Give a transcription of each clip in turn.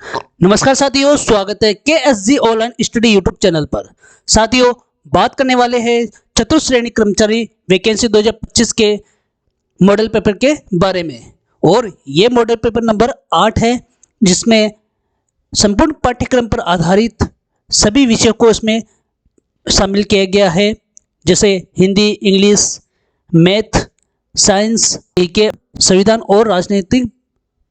नमस्कार साथियों, स्वागत है KSG online study YouTube channel पर। साथियों, बात करने वाले हैं चतुर्श्रेणी कर्मचारी वैकेंसी 2025 के मॉडल पेपर के बारे में। और ये मॉडल पेपर नंबर 8 है, जिसमें संपूर्ण पाठ्यक्रम पर आधारित सभी विषयों को इसमें शामिल किया गया है, जैसे Hindi, English, math, science, GK, संविधान और राजनीतिक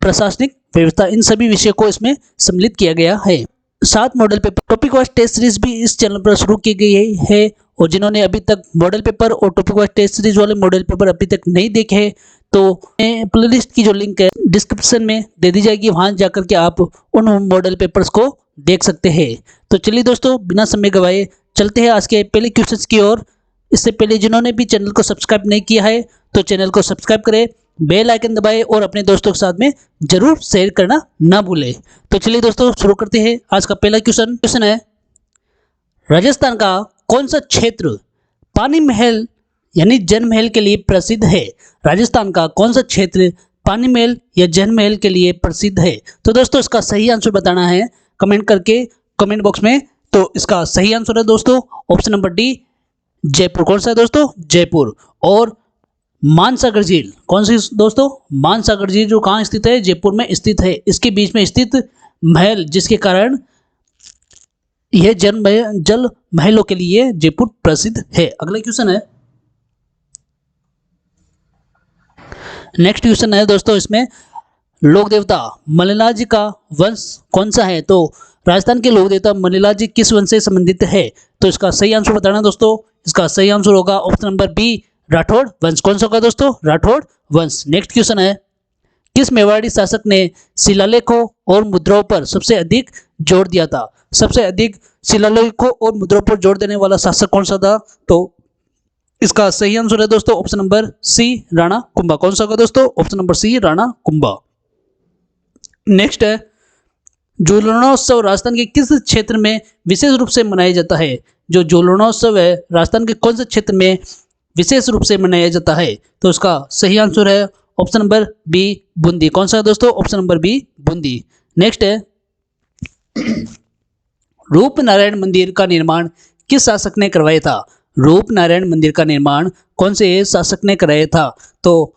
प्रशासनिक व्यवस्था, इन सभी विषयों को इसमें सम्मिलित किया गया है। 7 model paper topic wise test series भी इस चैनल पर शुरू की गई है, और जिन्होंने अभी तक मॉडल पेपर और टॉपिक वाइज टेस्ट सीरीज वाले मॉडल पेपर अभी तक नहीं देखे हैं, तो प्लेलिस्ट की जो लिंक है डिस्क्रिप्शन में दे दी जाएगी, वहां जाकर के आप उन मॉडल पेपर्स को देख सकते हैं। तो चलिए दोस्तों, बिना समय गवाए चलते हैं आज के पहले क्वेश्चन की ओर। इससे पहले जिन्होंने भी चैनल को सब्सक्राइब नहीं किया है तो चैनल को सब्सक्राइब करें, बेल आइकन दबाएं और अपने दोस्तों के साथ में जरूर शेयर करना ना भूलें। तो चलिए दोस्तों, शुरू करते हैं। आज का पहला क्वेश्चन है, राजस्थान का कौन सा क्षेत्र पानी महल यानी जल महल के लिए प्रसिद्ध है? राजस्थान का कौन सा क्षेत्र पानी महल या जल महल के लिए प्रसिद्ध है? तो दोस्तों, इसका सही आंसर बताना है कमेंट करके कमेंट बॉक्स में। तो इसका सही आंसर है दोस्तों ऑप्शन नंबर डी, जयपुर। कौन सा है दोस्तों? जयपुर। और मानसागर झील कौन सी दोस्तों? मानसागर झील जो कहाँ स्थित है? जयपुर में स्थित है। इसके बीच में स्थित महल, जिसके कारण यह जल महलों के लिए जयपुर प्रसिद्ध है। अगला क्वेश्चन है, नेक्स्ट क्वेश्चन है दोस्तों, इसमें लोक देवता मल्लिनाथ जी का वंश कौन सा है? तो राजस्थान के लोक देवता मल्लिनाथ जी किस वंश से संबंधित है? तो इसका सही आंसर बताना दोस्तों। इसका सही आंसर होगा ऑप्शन नंबर बी, राठौड़ वंश। कौन सा होगा दोस्तों? राठौड़ वंश। नेक्स्ट क्वेश्चन है, किस मेवाड़ी शासक ने शिलालेखों और मुद्राओं पर सबसे अधिक जोर दिया था? सबसे अधिक शिलालेखों और मुद्राओं पर जोर देने वाला शासक कौन सा था? तो इसका सही आंसर है दोस्तों option number C, Rana Kumbha. कौन सा होगा दोस्तों? Option number C, Rana Kumbha. Next है, झूलनोत्सव राजस्थान के किस क्षेत्र में विशेष रूप से मनाया जाता है? जो झूलनोत्सव है राजस्थान के कौन से क्षेत्र में विशेष रूप से मनाया जाता है? तो इसका सही आंसर है ऑप्शन नंबर बी, बूंदी। कौन सा है दोस्तों? Option number B, Bundi. Next है, रूपनारायण मंदिर का निर्माण किस शासक ने करवाया था? रूपनारायण मंदिर का निर्माण कौन से शासक ने कराया था? तो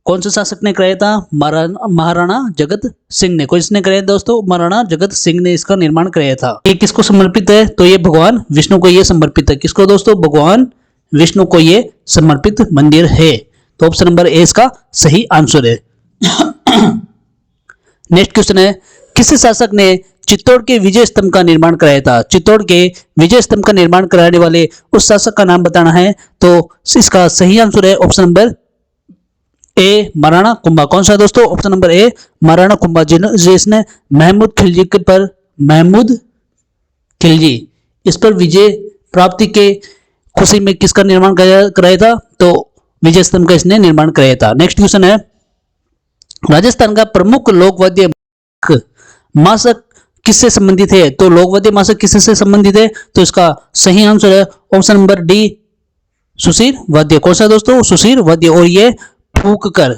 कौन से शासक ने कराया था? महाराणा जगत सिंह ने। किसने कराया दोस्तों? महाराणा जगत सिंह ने इसका निर्माण कराया था। ये किसको समर्पित है? तो ये भगवान विष्णु को ये समर्पित है। किसको दोस्तों? भगवान विष्णु को ये समर्पित मंदिर है। तो ऑप्शन नंबर ए इसका सही आंसर है। नेक्स्ट क्वेश्चन है, किस शासक ने चित्तौड़ के विजय स्तंभ का निर्माण कराया था? चित्तौड़ के विजय स्तंभ का निर्माण कराने वाले उस शासक का नाम बताना है। तो इसका सही आंसर है ऑप्शन नंबर ए, महाराणा कुंभा। कौन सा है दोस्तों? ऑप्शन नंबर ए, महाराणा कुंभा, जिसने महमूद खिलजी के पर महमूद खिलजी इस पर विजय प्राप्ति के खुशी में किसका निर्माण कराया था? तो विजय स्तंभ का इसने निर्माण कराया था। नेक्स्ट क्वेश्चन है, राजस्थान का प्रमुख लोकवाद्य मासक किससे संबंधित है? तो लोकवाद्य मासक किससे संबंधित है? तो इसका सही आंसर है ऑप्शन नंबर डी, सुशीर वाद्य। कौन सा दोस्तों? सुशीर वाद्य। और ये फूंक कर,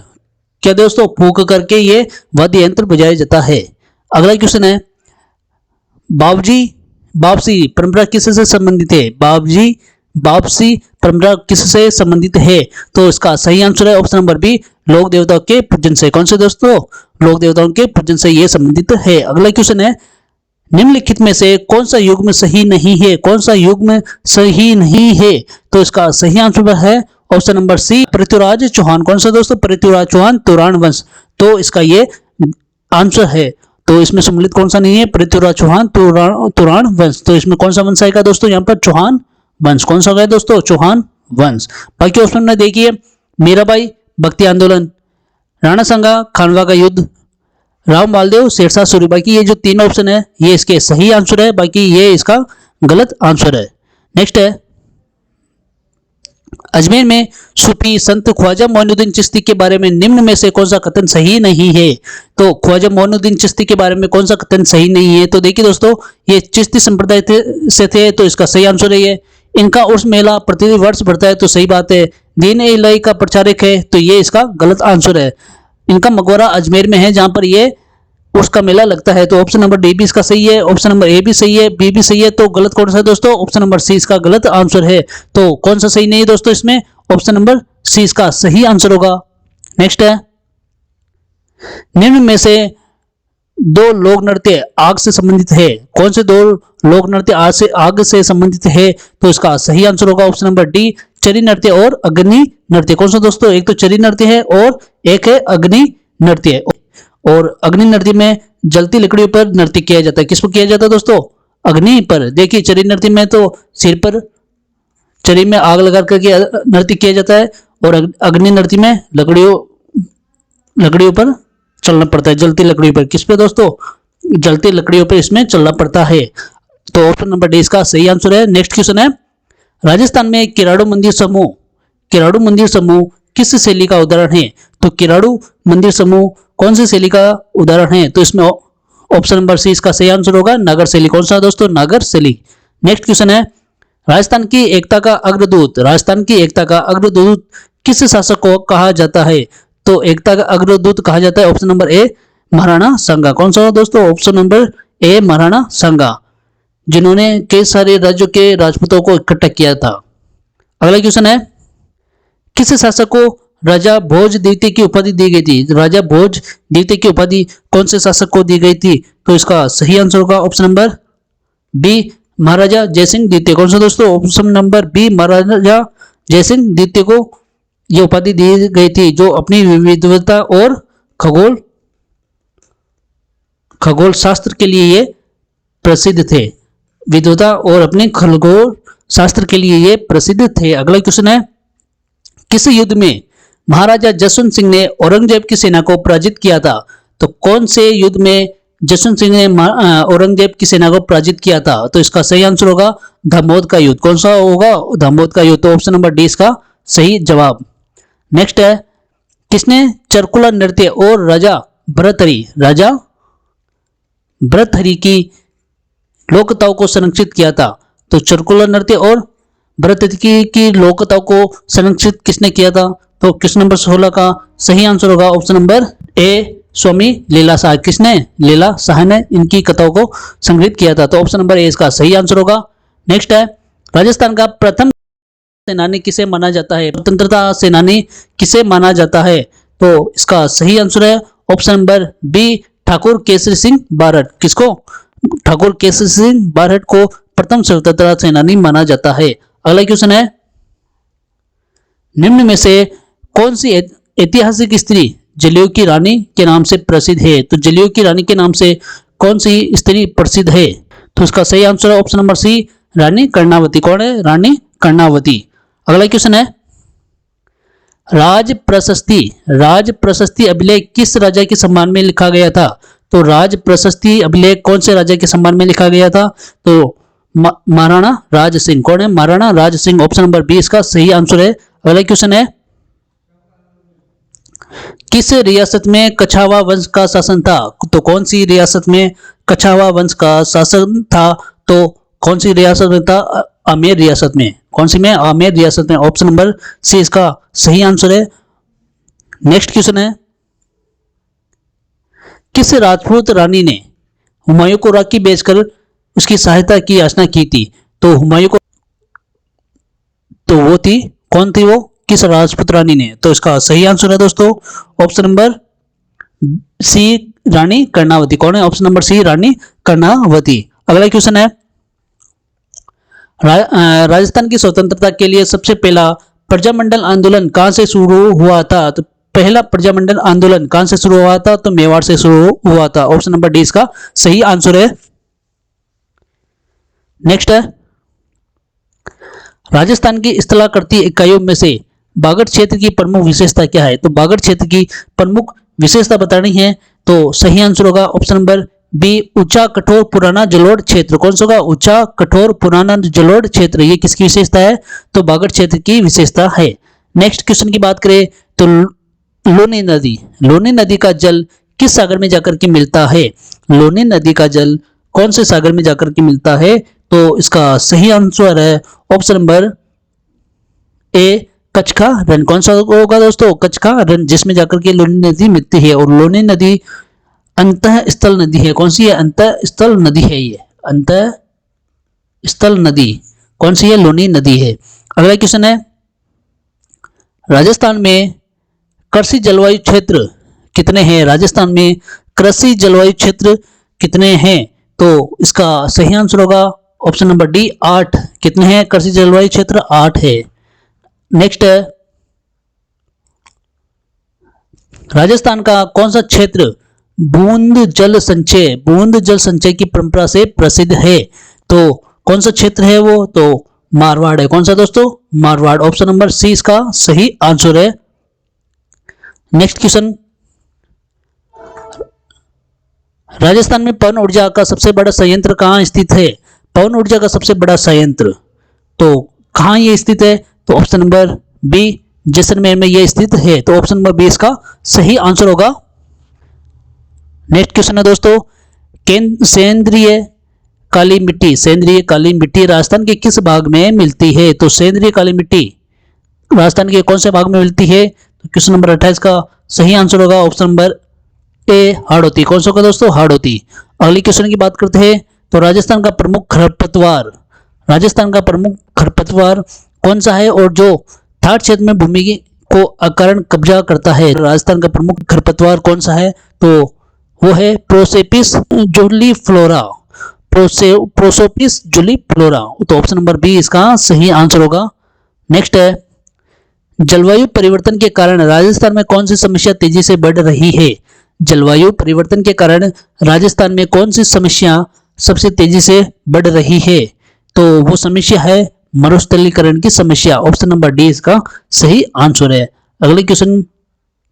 क्या दोस्तों? फूंक करके ये वाद्य यंत्र बजाया जाता है। अगला क्वेश्चन है, वापसी परंपरा किससे संबंधित है? वापसी परंपरा किससे संबंधित है? तो इसका सही आंसर है ऑप्शन नंबर बी, लोक देवताओं के पूजन से। कौन से दोस्तों? लोक देवताओं के पूजन से यह संबंधित है। अगला क्वेश्चन है, निम्नलिखित में से कौन सा युग्म सही नहीं है? कौन सा युग्म सही नहीं है? तो इसका सही आंसर है option number C, Prithviraj Chauhan. कौन सा दोस्तों? पृथ्वीराज चौहान, तोराण वंश। तो इसका ये आंसर है। तो इसमें सम्मिलित कौन सा नहीं है? पृथ्वीराज चौहान, तोराण वंश। तो इसमें कौन सा वंश आएगा दोस्तों? यहाँ पर चौहान वंश। कौन सा होगा दोस्तों? चौहान वंश। बाकी ऑप्शन में देखिए, मीराबाई, भक्ति आंदोलन, राणा संगा, खानवा का युद्ध, राव मालदेव, शेरशाह सूरी। बाकी ये जो तीन ऑप्शन है ये इसके सही आंसर है, बाकी ये इसका गलत आंसर है। नेक्स्ट है, अजमेर में सूफी संत ख्वाजा मोइनुद्दीन चिश्ती के बारे में निम्न में से कौन सा कथन सही नहीं है? तो ख्वाजा मोइनुद्दीन चिश्ती के बारे में कौन सा कथन सही नहीं है? तो देखिए दोस्तों, ये चिश्ती संप्रदाय से थे, तो इसका सही आंसर है ये। इनका उर्स मेला प्रति वर्ष बढ़ता है, तो सही बात है। दीन ए इलाही का प्रचारक है, तो ये इसका गलत आंसर है। इनका मकबरा अजमेर में है, जहां पर ये उसका मेला लगता है। तो ऑप्शन नंबर डी भी इसका सही है, ऑप्शन नंबर ए भी सही है, बी भी सही है। तो गलत कौन सा है दोस्तों? ऑप्शन नंबर सी इसका गलत आंसर है। तो कौन सा सही नहीं है दोस्तों इसमें? ऑप्शन नंबर सी इसका सही आंसर होगा। नेक्स्ट है, निम्न में से दो लोक नृत्य आग से संबंधित है। कौन से दो लोक नृत्य आग से संबंधित है? तो इसका सही आंसर होगा ऑप्शन नंबर डी, चरी नृत्य और अग्नि नृत्य। कौन सा दोस्तों? एक तो चरी नृत्य है और एक है अग्नि नृत्य। और अग्नि नृत्य में जलती लकड़ियों पर नृत्य किया जाता है। किस पर किया जाता है दोस्तों? अग्नि पर। देखिए चरी नृत्य में तो सिर पर चरी में आग लगा करके नृत्य किया जाता है, और अग्नि नृत्य में लकड़ियों पर चलना पड़ता है, जलती लकड़ियों पर। किस पे दोस्तों? जलती लकड़ियों पर इसमें चलना पड़ता है। तो ऑप्शन नंबर डी इसका सही आंसर है। नेक्स्ट क्वेश्चन है, राजस्थान में किराड़ू मंदिर समूह किस शैली का उदाहरण है? तो किराड़ू मंदिर समूह कौन सी शैली का उदाहरण है? तो इसमें ऑप्शन नंबर सी इसका सही आंसर होगा, नागर शैली। कौन सा दोस्तों? नागर शैली। नेक्स्ट क्वेश्चन है, राजस्थान की एकता का अग्रदूत किस शासक को कहा जाता है? तो एकता का अग्रदूत कहा जाता है ऑप्शन नंबर ए, महाराणा सांगा। कौन सा दोस्तों? ऑप्शन नंबर ए, महाराणा सांगा, जिन्होंने कई सारे राज्यों के राजपूतों को इकट्ठा किया था। अगला क्वेश्चन है, किस शासक को राजा भोज द्वितीय की उपाधि दी गई थी? राजा भोज द्वितीय की उपाधि कौन से शासक को दी गई थी? तो इसका सही आंसर होगा ऑप्शन नंबर बी, महाराजा जयसिंह द्वितीय। कौन सा दोस्तों? ऑप्शन नंबर बी, महाराजा जयसिंह द्वितीय को यह उपाधि दी गई थी, जो अपनी विविधता और खगोल शास्त्र के लिए ये प्रसिद्ध थे। विद्वता और अपने खगोल शास्त्र के लिए ये प्रसिद्ध थे। अगला क्वेश्चन है, किस युद्ध में महाराजा जसवंत सिंह ने औरंगजेब की सेना को पराजित किया था? तो कौन से युद्ध में जसवंत सिंह ने औरंगजेब की सेना को पराजित किया था? तो इसका सही आंसर होगा दामोद का युद्ध। कौन सा होगा? दामोद का युद्ध। तो ऑप्शन नंबर डी इसका सही जवाब। नेक्स्ट है, किसने चरकुला नृत्य और राजा भर्तृहरि की लोकताओं को संरक्षित किया था? तो चरकुला नृत्य और भर्तृहरि की लोकताओं को संरक्षित किसने किया था? तो क्वेश्चन नंबर 16 का सही आंसर होगा ऑप्शन नंबर ए, स्वामी लीला शाह। किसने? लीला शाह ने इनकी कथाओं को संग्रहित किया था। तो ऑप्शन नंबर ए इसका सही आंसर होगा। नेक्स्ट है, राजस्थान का प्रथम सेनानी किसे माना जाता है? स्वतंत्रता सेनानी किसे माना जाता है? तो इसका सही आंसर है option number B, Thakur Kesari Singh Barath. किसको? ठाकुर केसरी सिंह बारठ को प्रथम स्वतंत्रता सेनानी माना जाता है। अगला क्वेश्चन है, निम्न में से कौन सी ऐतिहासिक स्त्री जलियों की रानी के नाम से प्रसिद्ध है? तो जलियों की रानी के नाम से कौन सी स्त्री प्रसिद्ध है? तो इसका सही आंसर है ऑप्शन नंबर सी, रानी कर्णावती। कौन है? रानी कर्णावती। अगला क्वेश्चन है, राज प्रशस्ति अभिलेख किस राजा के सम्मान में लिखा गया था? तो राज प्रशस्ति अभिलेख कौन से राजा के सम्मान में लिखा गया था? तो महाराणा राज सिंह। कौन है? Maharana Raj Singh. Option number B इसका सही आंसर है। अगला क्वेश्चन है, किस रियासत में कछावा वंश का शासन था? तो कौन सी रियासत में कछावा वंश का शासन था? तो कौन सी रियासत में था? आमेर रियासत में। कौन सी में? आमेर रियासत में। ऑप्शन नंबर सी इसका सही आंसर है। नेक्स्ट क्वेश्चन है, किस राजपूत रानी ने हुमायूं को राखी बेचकर उसकी सहायता की याचना की थी? तो हुमायूं को तो वो थी, कौन थी वो? किस राजपूत रानी ने? तो इसका सही आंसर है दोस्तों ऑप्शन नंबर सी, रानी कर्णावती। कौन है? ऑप्शन नंबर सी, रानी कर्णावती। अगला क्वेश्चन है, राजस्थान की स्वतंत्रता के लिए सबसे पहला प्रजामंडल आंदोलन कहां से शुरू हुआ था? तो पहला प्रजामंडल आंदोलन कहां से शुरू हुआ था? तो मेवाड़ से शुरू हुआ था। ऑप्शन नंबर डी इसका सही आंसर है। नेक्स्ट है, राजस्थान की स्थलाकृति इकाइयों में से बागड़ क्षेत्र की प्रमुख विशेषता क्या है? तो बागड़ क्षेत्र की प्रमुख विशेषता बतानी है, तो सही आंसर होगा ऑप्शन नंबर बी, ऊंचा कठोर पुराना जलोढ़ क्षेत्र। कौन सा होगा? ऊंचा कठोर पुराना जलोढ़ क्षेत्र। ये किसकी विशेषता है? तो बागड़ क्षेत्र की विशेषता है। नेक्स्ट क्वेश्चन की बात करें तो लोनी नदी का जल किस सागर में जाकर के मिलता है? लोनी नदी का जल कौन से सागर में जाकर के मिलता है? तो इसका सही आंसर है ऑप्शन नंबर ए, कचका रन। कौन सा होगा दोस्तों? कचका रन, जिसमें जाकर के लोनी नदी मिलती है। और लोनी नदी अंतःस्थल नदी है। कौन सी है? अंतःस्थल नदी है ये, अंतःस्थल नदी कौन सी है? लूनी नदी है। अगला क्वेश्चन है, राजस्थान में कृषि जलवायु क्षेत्र कितने हैं? राजस्थान में कृषि जलवायु क्षेत्र कितने हैं? तो इसका सही आंसर होगा ऑप्शन नंबर डी 8। कितने हैं कृषि जलवायु क्षेत्र? 8 है। नेक्स्ट है, राजस्थान का कौन सा क्षेत्र बूंद जल संचय की परंपरा से प्रसिद्ध है? तो कौन सा क्षेत्र है वो? तो मारवाड़ है। कौन सा दोस्तों? मारवाड़। ऑप्शन नंबर सी इसका सही आंसर है। नेक्स्ट क्वेश्चन, राजस्थान में पवन ऊर्जा का सबसे बड़ा संयंत्र कहाँ स्थित है? पवन ऊर्जा का सबसे बड़ा संयंत्र तो कहाँ ये स्थित है? तो ऑप्शन नंबर बी जैसलमेर में ये स्थित है। तो ऑप्शन नंबर बी इसका सही आंसर होगा। नेक्स्ट क्वेश्चन है दोस्तों, सेंद्रीय काली मिट्टी राजस्थान के किस भाग में मिलती है? तो सेंद्रीय काली मिट्टी राजस्थान के कौन से भाग में मिलती है? तो क्वेश्चन नंबर 28 का सही आंसर होगा ऑप्शन नंबर ए हाड़ौती। कौन सा होगा दोस्तों? हाड़ौती। अगली क्वेश्चन की बात करते हैं, तो राजस्थान का प्रमुख खरपतवार कौन सा है और जो थार क्षेत्र में भूमि को अकारण कब्जा करता है? राजस्थान का प्रमुख खरपतवार कौन सा है? तो वो है प्रोसोपिस जूलीफ्लोरा। तो ऑप्शन नंबर बी इसका सही आंसर होगा। नेक्स्ट है, जलवायु परिवर्तन के कारण राजस्थान में कौन सी समस्या तेजी से बढ़ रही है? जलवायु परिवर्तन के कारण राजस्थान में कौन सी समस्या सबसे तेजी से बढ़ रही है? तो वो समस्या है मरुस्थलीकरण की समस्या। ऑप्शन नंबर डी इसका सही आंसर है। अगले क्वेश्चन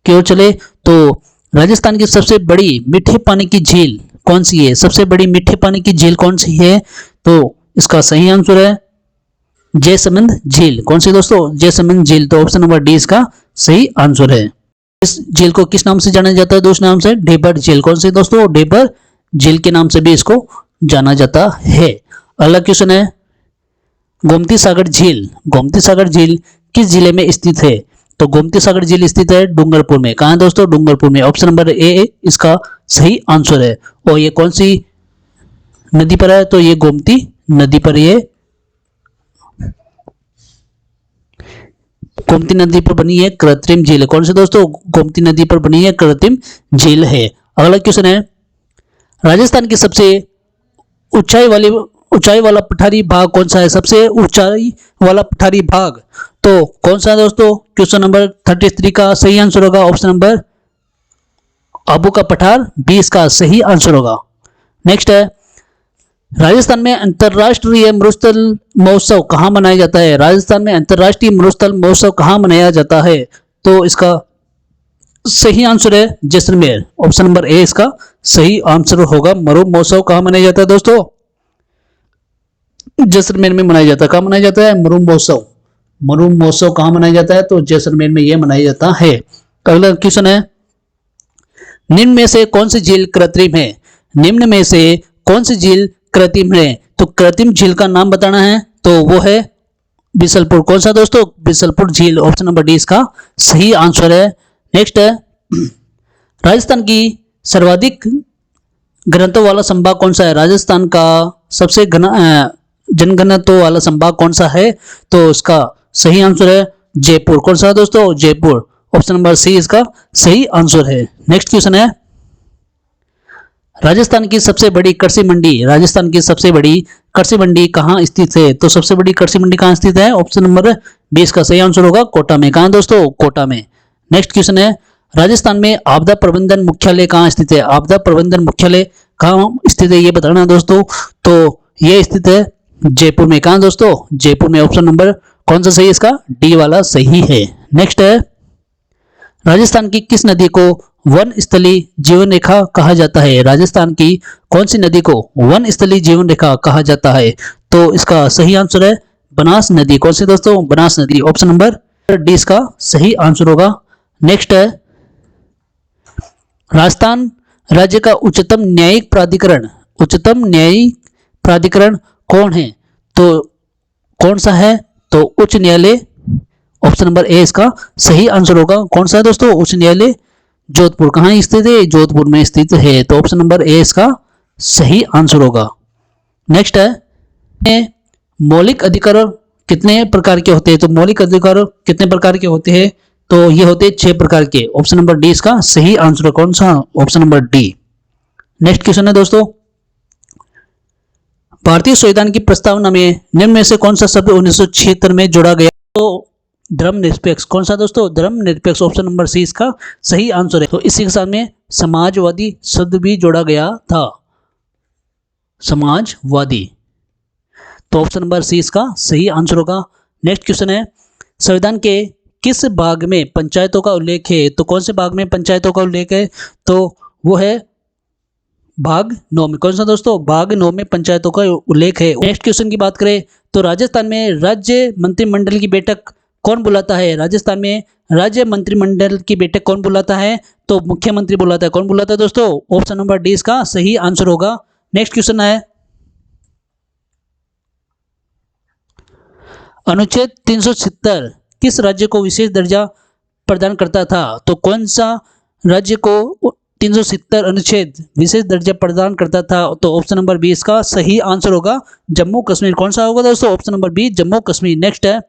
की ओर चले, तो राजस्थान की सबसे बड़ी मीठे पानी की झील कौन सी है? सबसे बड़ी मीठे पानी की झील कौन सी है? तो इसका सही आंसर है जयसमंद झील। कौन सी दोस्तों? जयसमंद झील। तो ऑप्शन नंबर डी इसका सही आंसर है। इस झील को किस नाम से जाना जाता है? दूसरे नाम से ढेबर झील। कौन सी दोस्तों? ढेबर झील के नाम से भी इसको जाना जाता है। अगला क्वेश्चन है, गोमती सागर झील किस जिले में स्थित है? तो गोमती सागर झील स्थित है डूंगरपुर में। कहां दोस्तों? डूंगरपुर में। ऑप्शन नंबर ए इसका सही आंसर है। और ये कौन सी नदी पर है? तो ये गोमती नदी पर, ये गोमती नदी पर बनी है कृत्रिम झील। कौन सी दोस्तों? गोमती नदी पर बनी है कृत्रिम झील है। अगला क्वेश्चन है, राजस्थान की सबसे ऊंचाई वाला पठारी भाग कौन सा है? सबसे ऊंचाई वाला पठारी भाग तो कौन सा है दोस्तों? क्वेश्चन नंबर 33 का सही आंसर होगा ऑप्शन नंबर आबू का पठार 20 का सही आंसर होगा। नेक्स्ट है, राजस्थान में अंतरराष्ट्रीय मरुस्थल महोत्सव कहाँ मनाया जाता है? राजस्थान में अंतरराष्ट्रीय मरुस्थल महोत्सव कहाँ मनाया जाता है? तो इसका सही आंसर है जैसलमेर। ऑप्शन नंबर ए इसका सही आंसर होगा। मरु महोत्सव कहाँ मनाया जाता है दोस्तों? जैसलमेर में मनाया जाता है। कहाँ मनाया जाता है? मरु महोत्सव कहाँ मनाया जाता है? तो जैसलमेर में यह मनाया जाता है। अगला क्वेश्चन है, निम्न में से कौन सी झील कृत्रिम है? निम्न में से कौन सी झील कृत्रिम है? तो कृत्रिम झील का नाम बताना है, तो वो है बिसलपुर। कौन सा दोस्तों? बिसलपुर झील। ऑप्शन नंबर डी इसका सही आंसर है। नेक्स्ट है, राजस्थान की सर्वाधिक घनत्व वाला संभाग कौन सा है? राजस्थान का सबसे जनघनत्व वाला संभाग कौन सा है? तो इसका सही आंसर है जयपुर। कौन सा दोस्तों? जयपुर। ऑप्शन नंबर सी इसका सही आंसर है। नेक्स्ट क्वेश्चन है, राजस्थान की सबसे बड़ी कृषि मंडी कहाँ स्थित है? तो सबसे बड़ी कृषि मंडी कहाँ स्थित है? ऑप्शन नंबर 20 का सही आंसर होगा कोटा में। कहाँ दोस्तों? कोटा में। नेक्स्ट क्वेश्चन है, राजस्थान में आपदा प्रबंधन मुख्यालय कहाँ स्थित है? आपदा प्रबंधन मुख्यालय कहाँ स्थित है ये बताना दोस्तों। तो ये स्थित है जयपुर में। कहाँ दोस्तों? जयपुर में। ऑप्शन नंबर कौन सा सही? इसका डी वाला सही है। नेक्स्ट है, राजस्थान की किस नदी को वन स्थलीय जीवन रेखा कहा जाता है? राजस्थान की कौन सी नदी को वन स्थलीय जीवन रेखा कहा जाता है? तो इसका सही आंसर है बनास नदी। कौन सी दोस्तों? बनास नदी। ऑप्शन नंबर डी इसका सही आंसर होगा। नेक्स्ट है, राजस्थान राज्य का उच्चतम न्यायिक प्राधिकरण कौन है? तो कौन सा है? तो उच्च न्यायालय। ऑप्शन नंबर ए इसका सही आंसर होगा। कौन सा है दोस्तों? उच्च न्यायालय जोधपुर कहाँ स्थित है? जोधपुर में स्थित है। तो ऑप्शन नंबर ए इसका सही आंसर होगा। नेक्स्ट है मौलिक अधिकार कितने प्रकार के होते हैं? तो मौलिक अधिकार कितने प्रकार के होते हैं? तो ये होते हैं 6 प्रकार के। ऑप्शन नंबर डी इसका सही आंसर है। कौन सा? Option number D. Next question है दोस्तों, भारतीय संविधान की प्रस्तावना में निम्न में से कौन सा शब्द 1976 में जोड़ा गया? तो धर्मनिरपेक्ष। कौन सा दोस्तों? धर्मनिरपेक्ष। ऑप्शन नंबर सी इसका सही आंसर है। तो इसी के साथ में समाजवादी शब्द भी जोड़ा गया था, समाजवादी। तो ऑप्शन नंबर सी इसका सही आंसर होगा। नेक्स्ट क्वेश्चन है, संविधान के किस भाग में पंचायतों का उल्लेख है? तो कौन से भाग में पंचायतों का उल्लेख है? तो वो है भाग 9 में। कौन सा दोस्तों? भाग 9 में पंचायतों का उल्लेख है। नेक्स्ट क्वेश्चन की बात करें तो राजस्थान में राज्य मंत्रिमंडल की बैठक कौन बुलाता है? राजस्थान में राज्य मंत्रिमंडल की बैठक कौन बुलाता है? तो मुख्यमंत्री बुलाता है। कौन बुलाता है दोस्तों? ऑप्शन नंबर डी इसका सही आंसर होगा। नेक्स्ट क्वेश्चन है, अनुच्छेद 370 किस राज्य को विशेष दर्जा प्रदान करता था? तो कौन सा राज्य को 370 अनुच्छेद विशेष दर्जा प्रदान करता था? तो ऑप्शन नंबर बी इसका सही आंसर होगा, जम्मू कश्मीर। कौन सा होगा दोस्तों? Option number B Jammu Kashmir. Next है,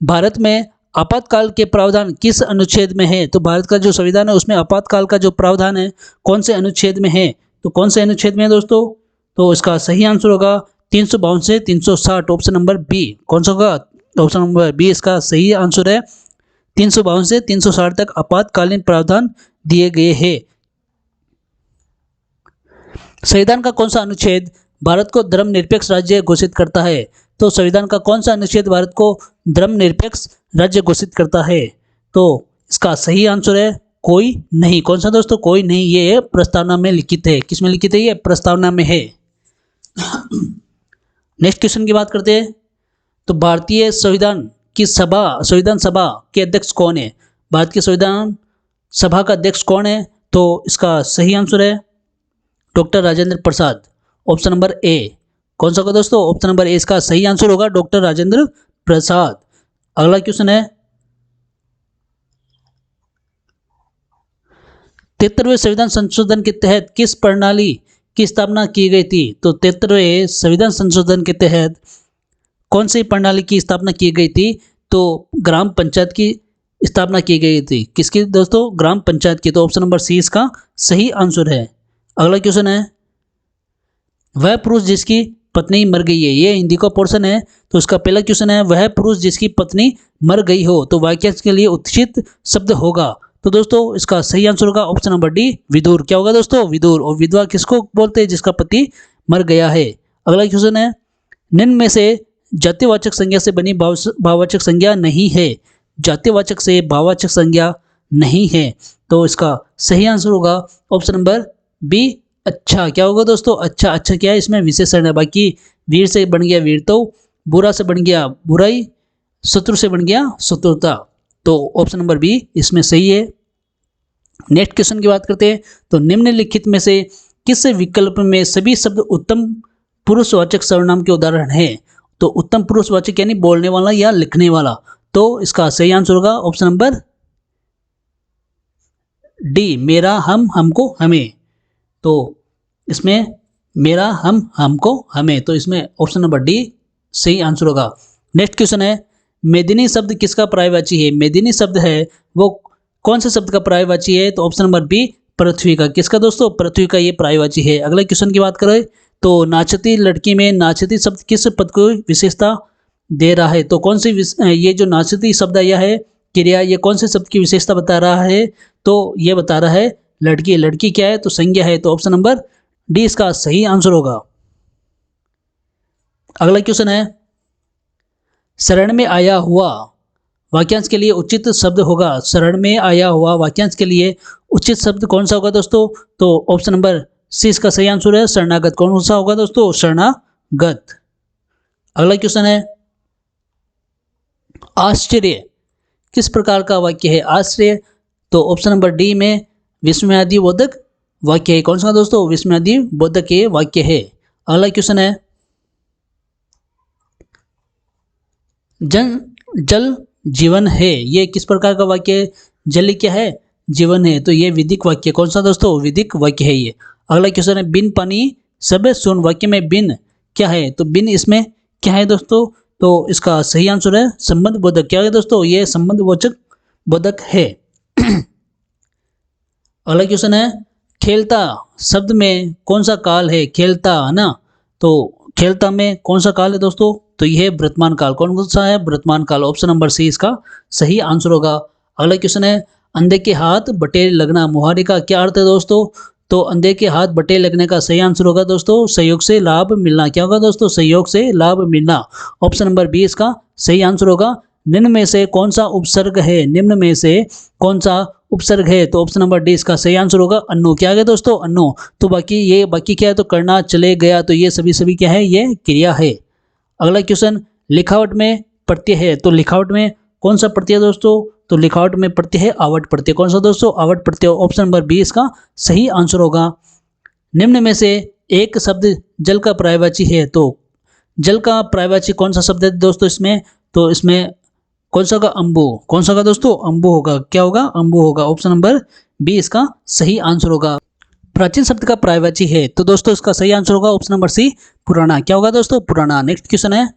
भारत में आपातकाल के प्रावधान किस अनुच्छेद में है? तो भारत का जो संविधान है उसमें आपातकाल का जो प्रावधान है कौन से अनुच्छेद में है? तो कौन से अनुच्छेद में है दोस्तों? तो इसका सही आंसर होगा 352 से 360। Option number B. कौन सा होगा? ऑप्शन नंबर बी इसका सही आंसर है। 352 से 360 तक आपातकालीन प्रावधान दिए गए हैं। संविधान का कौन सा अनुच्छेद भारत को धर्मनिरपेक्ष राज्य घोषित करता है? तो संविधान का कौन सा अनुच्छेद भारत को धर्मनिरपेक्ष राज्य घोषित करता है? तो इसका सही आंसर है कोई नहीं। कौन सा दोस्तों? कोई नहीं। ये प्रस्तावना में लिखित है। किसमें लिखित है? ये प्रस्तावना में है। नेक्स्ट क्वेश्चन की बात करते हैं, तो भारतीय संविधान सभा के अध्यक्ष कौन है? भारत के संविधान सभा का अध्यक्ष कौन है? तो इसका सही आंसर है doctor Rajendra Prasad. Option number ए। कौन सा होगा दोस्तों? ऑप्शन नंबर ए इसका सही आंसर होगा, डॉक्टर राजेंद्र प्रसाद। अगला क्वेश्चन है, 73वें संविधान संशोधन के तहत किस प्रणाली की स्थापना की गई थी? तो 73वें संविधान संशोधन के तहत कौन सी प्रणाली की स्थापना की गई थी? तो ग्राम पंचायत की स्थापना की गई थी। किसकी दोस्तों? ग्राम पंचायत की। तो ऑप्शन नंबर सी इसका सही आंसर है। अगला क्वेश्चन है, वह पुरुष जिसकी पत्नी मर गई है। ये हिंदी का पोर्शन है। तो इसका पहला क्वेश्चन है, वह पुरुष जिसकी पत्नी मर गई हो। तो वाक्यांश के लिए उचित शब्द होगा। तो दोस्तों इसका सही आंसर होगा ऑप्शन नंबर डी विदुर। क्या होगा दोस्तों? विदुर। और विधवा किसको बोलते हैं? जिसका पति मर गया है। अगला क्वेश्चन है, निम्न में से जातिवाचक संज्ञा से बनी भाववाचक संज्ञा नहीं है। जातिवाचक से भाववाचक संज्ञा नहीं है। तो इसका सही आंसर होगा ऑप्शन नंबर बी अच्छा। क्या होगा दोस्तों? अच्छा। अच्छा क्या है? इसमें विशेषण है। बाकी वीर से बन गया वीरतो, बुरा से बन गया बुराई, शत्रु से बन गया शत्रुता। तो ऑप्शन नंबर बी इसमें सही है। नेक्स्ट क्वेश्चन की बात करते हैं, तो निम्नलिखित में से किस विकल्प में सभी शब्द उत्तम पुरुषवाचक सर्वनाम के उदाहरण हैं? तो उत्तम पुरुषवाचक यानी बोलने वाला या लिखने वाला। तो इसका सही आंसर होगा ऑप्शन नंबर डी मेरा, हम, हमको, हमें। तो इसमें मेरा, हम, हमको, हमें। तो इसमें ऑप्शन नंबर डी सही आंसर होगा। नेक्स्ट क्वेश्चन है, मेदिनी शब्द किसका पर्यायवाची है? मेदिनी शब्द है वो कौन से शब्द का पर्यायवाची है? तो ऑप्शन नंबर बी पृथ्वी का। किसका दोस्तों? पृथ्वी का ये पर्यायवाची है। अगले क्वेश्चन की बात करें तो नाचती लड़की में नाचती शब्द किस पद को विशेषता दे रहा है? तो कौन सी ये जो नाचती शब्द यह है क्रिया, ये कौन से शब्द की विशेषता बता रहा है? तो ये बता रहा है लड़की। लड़की क्या है? तो संज्ञा है। तो ऑप्शन नंबर डी इसका सही आंसर होगा। अगला क्वेश्चन है, शरण में आया हुआ वाक्यांश के लिए उचित शब्द होगा। शरण में आया हुआ वाक्यांश के लिए उचित शब्द कौन सा होगा दोस्तों? तो ऑप्शन नंबर सी इसका सही आंसर है, शरणागत। कौन सा होगा दोस्तों? शरणागत। अगला क्वेश्चन है, आश्चर्य किस प्रकार का वाक्य है? आश्चर्य तो ऑप्शन नंबर डी में विस्मयादिबोधक वाक्य है। कौन सा दोस्तों? विस्मयादिबोधक ये वाक्य है। अगला क्वेश्चन है, जल जीवन है, ये किस प्रकार का वाक्य है? जल क्या है? जीवन है। तो ये विधिक वाक्य, कौन सा दोस्तों, विधिक वाक्य है ये। अगला क्वेश्चन है बिन पानी सब सुन, वाक्य में बिन क्या है, तो बिन इसमें क्या है दोस्तों, तो इसका सही आंसर है संबंध बोधक। क्या है दोस्तों, ये संबंध वाचक बोधक है। अगला क्वेश्चन है खेलता शब्द में कौन सा काल है, खेलता है ना, तो खेलता में कौन सा काल है दोस्तों, तो यह है वर्तमान काल। कौन सा है, वर्तमान काल। ऑप्शन नंबर सी इसका सही आंसर होगा। अगला क्वेश्चन है अंधे के हाथ बटेर लगना, मुहावरे का क्या अर्थ है दोस्तों, तो अंधे के हाथ बटेर लगने का सही आंसर होगा दोस्तों सहयोग से लाभ मिलना। क्या होगा दोस्तों, सहयोग से लाभ मिलना। ऑप्शन नंबर बी इसका सही आंसर होगा। निम्न में से कौन सा उपसर्ग है, निम्न में से कौन सा उपसर्ग है, तो ऑप्शन नंबर डी इसका सही आंसर होगा अन्नो। क्या है दोस्तों, अन्नो। तो बाकी क्या है, तो करना, चले गया, तो ये सभी क्या है, ये क्रिया है। अगला क्वेश्चन लिखावट में प्रत्यय है, तो लिखावट में कौन सा प्रत्यय दोस्तों, तो लिखावट में प्रत्यय है आवट प्रत्यय। कौन सा दोस्तों, आवट प्रत्यय। ऑप्शन नंबर बी इसका सही आंसर होगा। निम्न में से एक शब्द जल का पर्यायवाची है, तो जल का पर्यायवाची कौन सा शब्द है दोस्तों इसमें, तो इसमें कौन सा का, अम्बु। कौन सा का दोस्तों, अम्बु होगा। क्या होगा, अम्बु होगा। ऑप्शन नंबर बी इसका सही आंसर होगा। प्राचीन शब्द का पर्यायवाची है, तो दोस्तों इसका सही आंसर होगा ऑप्शन नंबर सी पुराना। क्या होगा दोस्तों, पुराना। नेक्स्ट क्वेश्चन है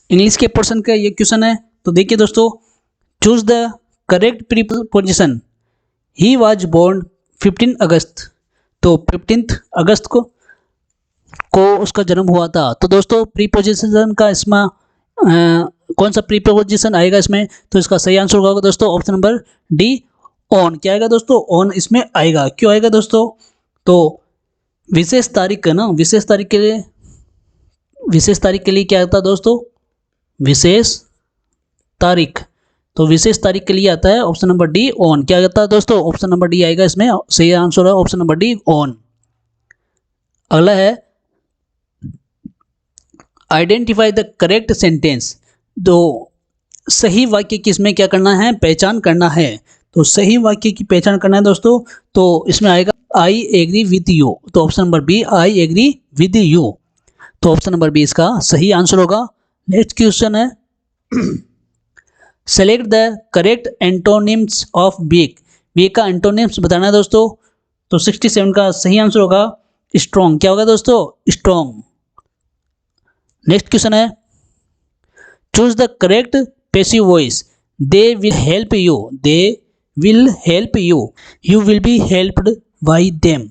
इंग्लिश के पोर्शन का ये क्वेश्चन है, तो देखिए दोस्तों choose the correct preposition. He was born 15 August, तो 15 अगस्त को उसका जन्म हुआ था। तो दोस्तों प्रीपोजिशन का इसमें कौन सा प्रीपोजिशन आएगा इसमें, तो इसका सही आंसर होगा दोस्तों ऑप्शन नंबर डी ऑन। क्या आएगा दोस्तों, ऑन इसमें आएगा। क्यों आएगा दोस्तों, तो विशेष तारीख है ना, विशेष तारीख के लिए क्या आता है दोस्तों, विशेष तारीख। तो विशेष तारीख के लिए आता है ऑप्शन नंबर डी ऑन। क्या आता है दोस्तों, ऑप्शन नंबर डी आएगा इसमें, सही आंसर है ऑप्शन नंबर डी ऑन। अगला है आइडेंटिफाई द करेक्ट सेंटेंस, तो सही वाक्य किसमें क्या करना है, पहचान करना है। तो सही वाक्य की पहचान करना है दोस्तों, तो इसमें आएगा आई एग्री विद यू, तो option number B I agree with you. तो ऑप्शन नंबर बी इसका सही आंसर होगा। नेक्स्ट क्वेश्चन है select the correct antonyms of weak. Weak का एंटोनिम्स बताना है दोस्तों, तो 67 का सही आंसर होगा स्ट्रॉन्ग। क्या होगा दोस्तों, स्ट्रॉन्ग। नेक्स्ट क्वेश्चन है choose the correct passive voice. They will help you, they will help you, you will be helped by them,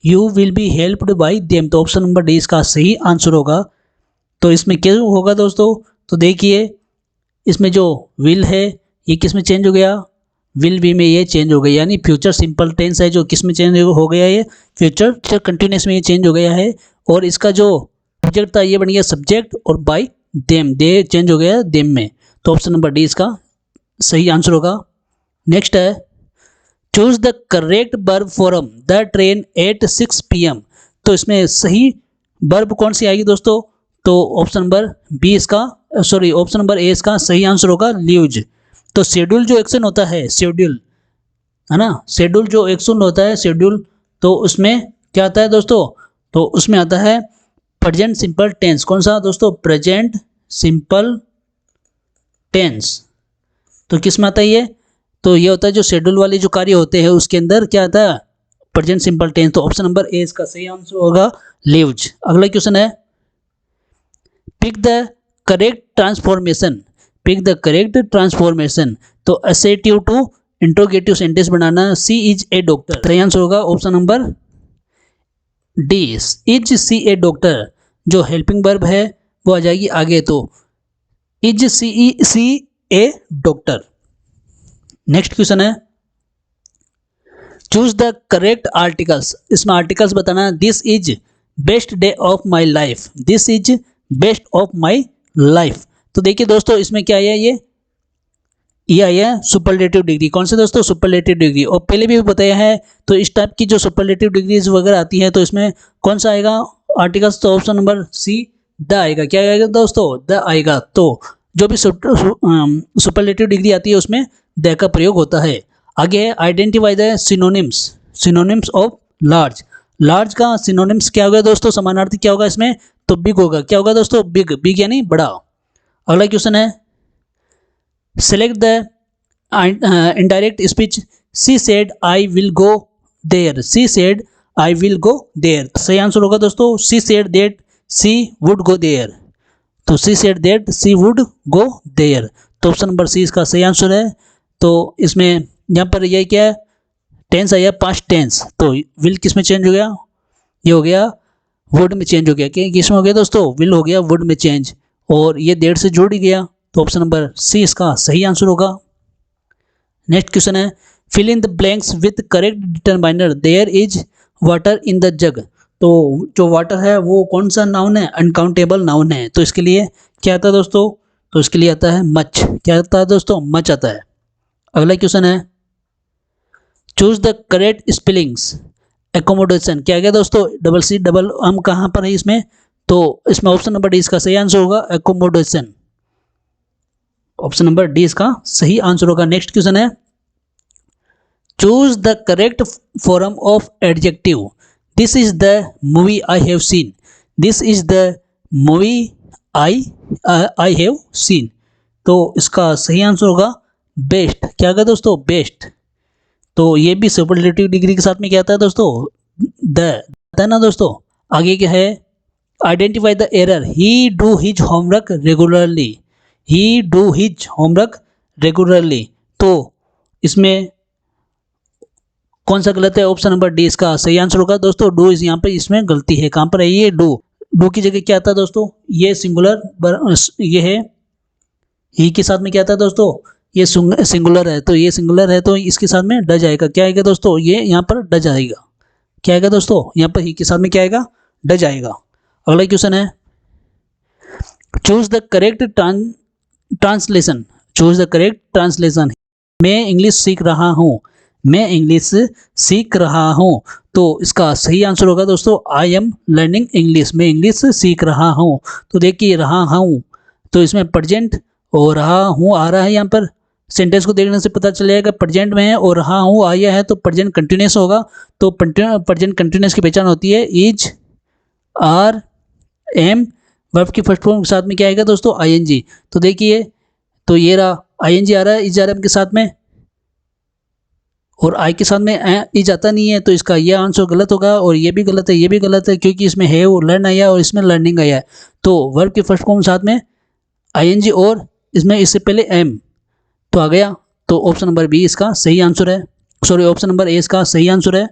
you will be helped by them. तो ऑप्शन नंबर डी इसका सही answer होगा। तो इसमें क्या होगा दोस्तों, तो देखिए इसमें जो विल है ये किस में चेंज हो गया, विल बी में ये चेंज हो गया, यानी फ्यूचर सिंपल टेंस है जो किस में चेंज हो गया, ये फ्यूचर कंटिन्यूस में ये चेंज हो गया है। और इसका जो सब्जेक्ट था ये बन गया सब्जेक्ट, और बाय देम, दे चेंज हो गया देम में। तो ऑप्शन नंबर डी इसका सही आंसर होगा। नेक्स्ट है choose the correct verb form the train eight 6 PM। तो इसमें सही वर्ब कौन सी आएगी दोस्तों, तो ऑप्शन नंबर बी इसका ऑप्शन नंबर ए इसका सही आंसर होगा लीव्स। तो शेड्यूल जो एक्शन होता है, शेड्यूल है ना, शेड्यूल जो एक्शन होता है शेड्यूल, तो उसमें क्या आता है दोस्तों, तो उसमें आता है प्रेजेंट सिंपल टेंस। कौन सा दोस्तों, प्रेजेंट सिंपल टेंस। तो किस में आता है ये, तो ये होता है जो शेड्यूल वाले जो कार्य होते हैं उसके अंदर क्या आता है, प्रेजेंट सिंपल टेंस। तो ऑप्शन नंबर ए इसका सही आंसर होगा लीव्स। अगला क्वेश्चन है pick the correct transformation, pick the correct transformation. तो असेटिव टू इंट्रोगेटिव सेंटेंस बनाना, सी इज ए डॉक्टर। सही आंसर होगा option number D is she a doctor. जो हेल्पिंग वर्ब है वो आ जाएगी आगे, तो is she a doctor. Next question है चूज द करेक्ट आर्टिकल्स। इसमें आर्टिकल्स बताना है, this is best day of my life, this is best of my life. तो देखिए दोस्तों इसमें क्या आया, ये आया सुपरलेटिव डिग्री। कौन से दोस्तों, सुपरलेटिव डिग्री। और पहले भी बताया है, तो इस टाइप की जो सुपरलेटिव डिग्रीज वगैरह आती है तो इसमें कौन सा आएगा आर्टिकल्स, तो ऑप्शन नंबर सी द आएगा। क्या आएगा दोस्तों, द आएगा। तो जो भी सुपरलेटिव डिग्री आती है उसमें द का प्रयोग होता है। आगे है identify the synonyms, synonyms of large. Large का सिनोनिम्स क्या होगा दोस्तों, समानार्थी क्या होगा इसमें, तो बिग होगा। क्या होगा दोस्तों, बिग, बिग यानी बड़ा। अगला क्वेश्चन है select the indirect speech, she said I will go there, she said I will go there. सही आंसर होगा दोस्तों she said that she would go there, तो she said that she would go there, तो option number C इसका सही answer है। तो इसमें यहाँ पर यही क्या है, टेंस आया पास्ट टेंस, तो विल किस में चेंज हो गया, ये हो गया वुड में चेंज हो गया। किस में हो गया दोस्तों, विल हो गया वुड में चेंज, और ये देर से जुड़ गया, तो ऑप्शन नंबर सी इसका सही आंसर होगा। नेक्स्ट क्वेश्चन है fill in the blanks with correct determiner there is water in the jug. तो जो वाटर है वो कौन सा नाउन है, अनकाउंटेबल नाउन है, तो इसके लिए क्या आता है दोस्तों, तो इसके लिए आता है मच। क्या आता है दोस्तों, मच आता है। अगला क्वेश्चन है choose the correct spellings accommodation. क्या गया दोस्तों, डबल सी डबल एम कहाँ पर है इसमें, तो इसमें ऑप्शन नंबर डी इसका सही आंसर होगा एकोमोडेशन, ऑप्शन नंबर डी इसका सही आंसर होगा। नेक्स्ट क्वेश्चन है choose the correct form of adjective, this is the movie I have seen, this is the movie I have seen, तो इसका सही आंसर होगा बेस्ट। क्या होगा दोस्तों, बेस्ट, तो ये भी सुपरलेटिव डिग्री के साथ में क्या आता है दोस्तों, द आता है ना दोस्तों। आगे क्या है identify the error, he do his homework regularly, he do his homework regularly, तो इसमें कौन सा गलत है, ऑप्शन नंबर डी इसका सही आंसर होगा दोस्तों। डू इस यहाँ पे इसमें गलती है, कहाँ पर है ये डू, डू की जगह क्या आता है दोस्तों, ये सिंगुलर, ये है ही के साथ में क्या आता है दोस्तों, ये सिंगुलर है, तो ये सिंगुलर है तो इसके साथ में डज आएगा। क्या आएगा दोस्तों, ये यहाँ पर डज आएगा। क्या आएगा दोस्तों, यहाँ पर ही के साथ में क्या आएगा, डज आएगा। अगला क्वेश्चन है choose the correct translation, choose the correct translation, मैं इंग्लिश सीख रहा हूँ, मैं इंग्लिश सीख रहा हूँ, तो इसका सही आंसर होगा दोस्तों आई एम लर्निंग इंग्लिश, मैं इंग्लिश सीख रहा हूँ। तो देखिए रहा हूँ, तो इसमें प्रेजेंट और रहा हूँ आ रहा है, यहाँ पर सेंटेंस को देखने से पता चल जाएगा प्रेजेंट में है और रहा हूँ आया है, तो प्रेजेंट कंटिन्यूस होगा, तो प्रेजेंट कंटिन्यूस की पहचान होती है इज, आर, एम, वर्ब की फर्स्ट फॉर्म के साथ में क्या आएगा दोस्तों, आईएनजी। तो देखिए तो ये रहा आईएनजी आ रहा है इज, आर, एम के साथ में, और आई के साथ में इज आता नहीं है, तो इसका ये आंसर गलत होगा, और ये भी गलत है, ये भी गलत है, क्योंकि इसमें है वो लर्न आया और इसमें लर्निंग आया है, तो वर्ब की फर्स्ट फॉर्म साथ में आईएनजी और इसमें इससे पहले एम तो आ गया, तो ऑप्शन नंबर बी इसका सही आंसर है, सॉरी ऑप्शन नंबर ए इसका सही आंसर है।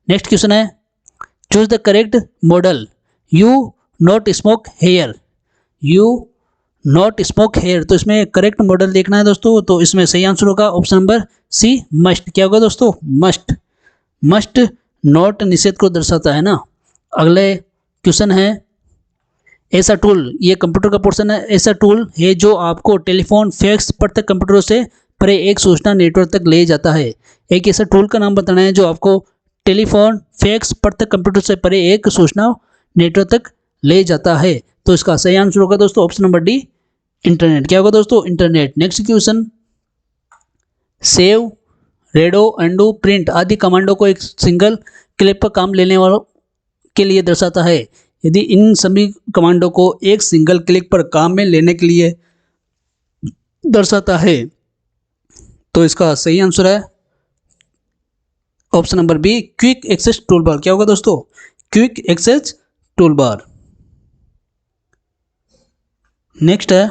नेक्स्ट क्वेश्चन है choose the correct modal, you not smoke here, you not smoke here, तो इसमें करेक्ट मॉडल देखना है दोस्तों, तो इसमें सही आंसर होगा ऑप्शन नंबर सी मस्ट। क्या होगा दोस्तों, मस्ट, मस्ट नॉट निषेध को दर्शाता है ना। अगले क्वेश्चन है ऐसा टूल, ये कंप्यूटर का पोर्शन है, ऐसा टूल है जो आपको टेलीफोन, फैक्स, पत्र कंप्यूटर से परे एक सूचना नेटवर्क तक ले जाता है। एक ऐसा टूल का नाम बताना है जो आपको टेलीफोन, फैक्स, पत्र कंप्यूटर से परे एक सूचना नेटवर्क तक ले जाता है, तो इसका सही आंसर होगा दोस्तों ऑप्शन नंबर डी इंटरनेट। क्या होगा दोस्तों, internet. Next question save, redo, undo, print आदि कमांडो को एक सिंगल क्लिक पर काम लेने वालों के लिए दर्शाता है। यदि इन सभी कमांडो को एक सिंगल क्लिक पर काम में लेने के लिए दर्शाता है, तो इसका सही आंसर है option number B quick access tool bar. क्या होगा दोस्तों, quick access tool bar. Next है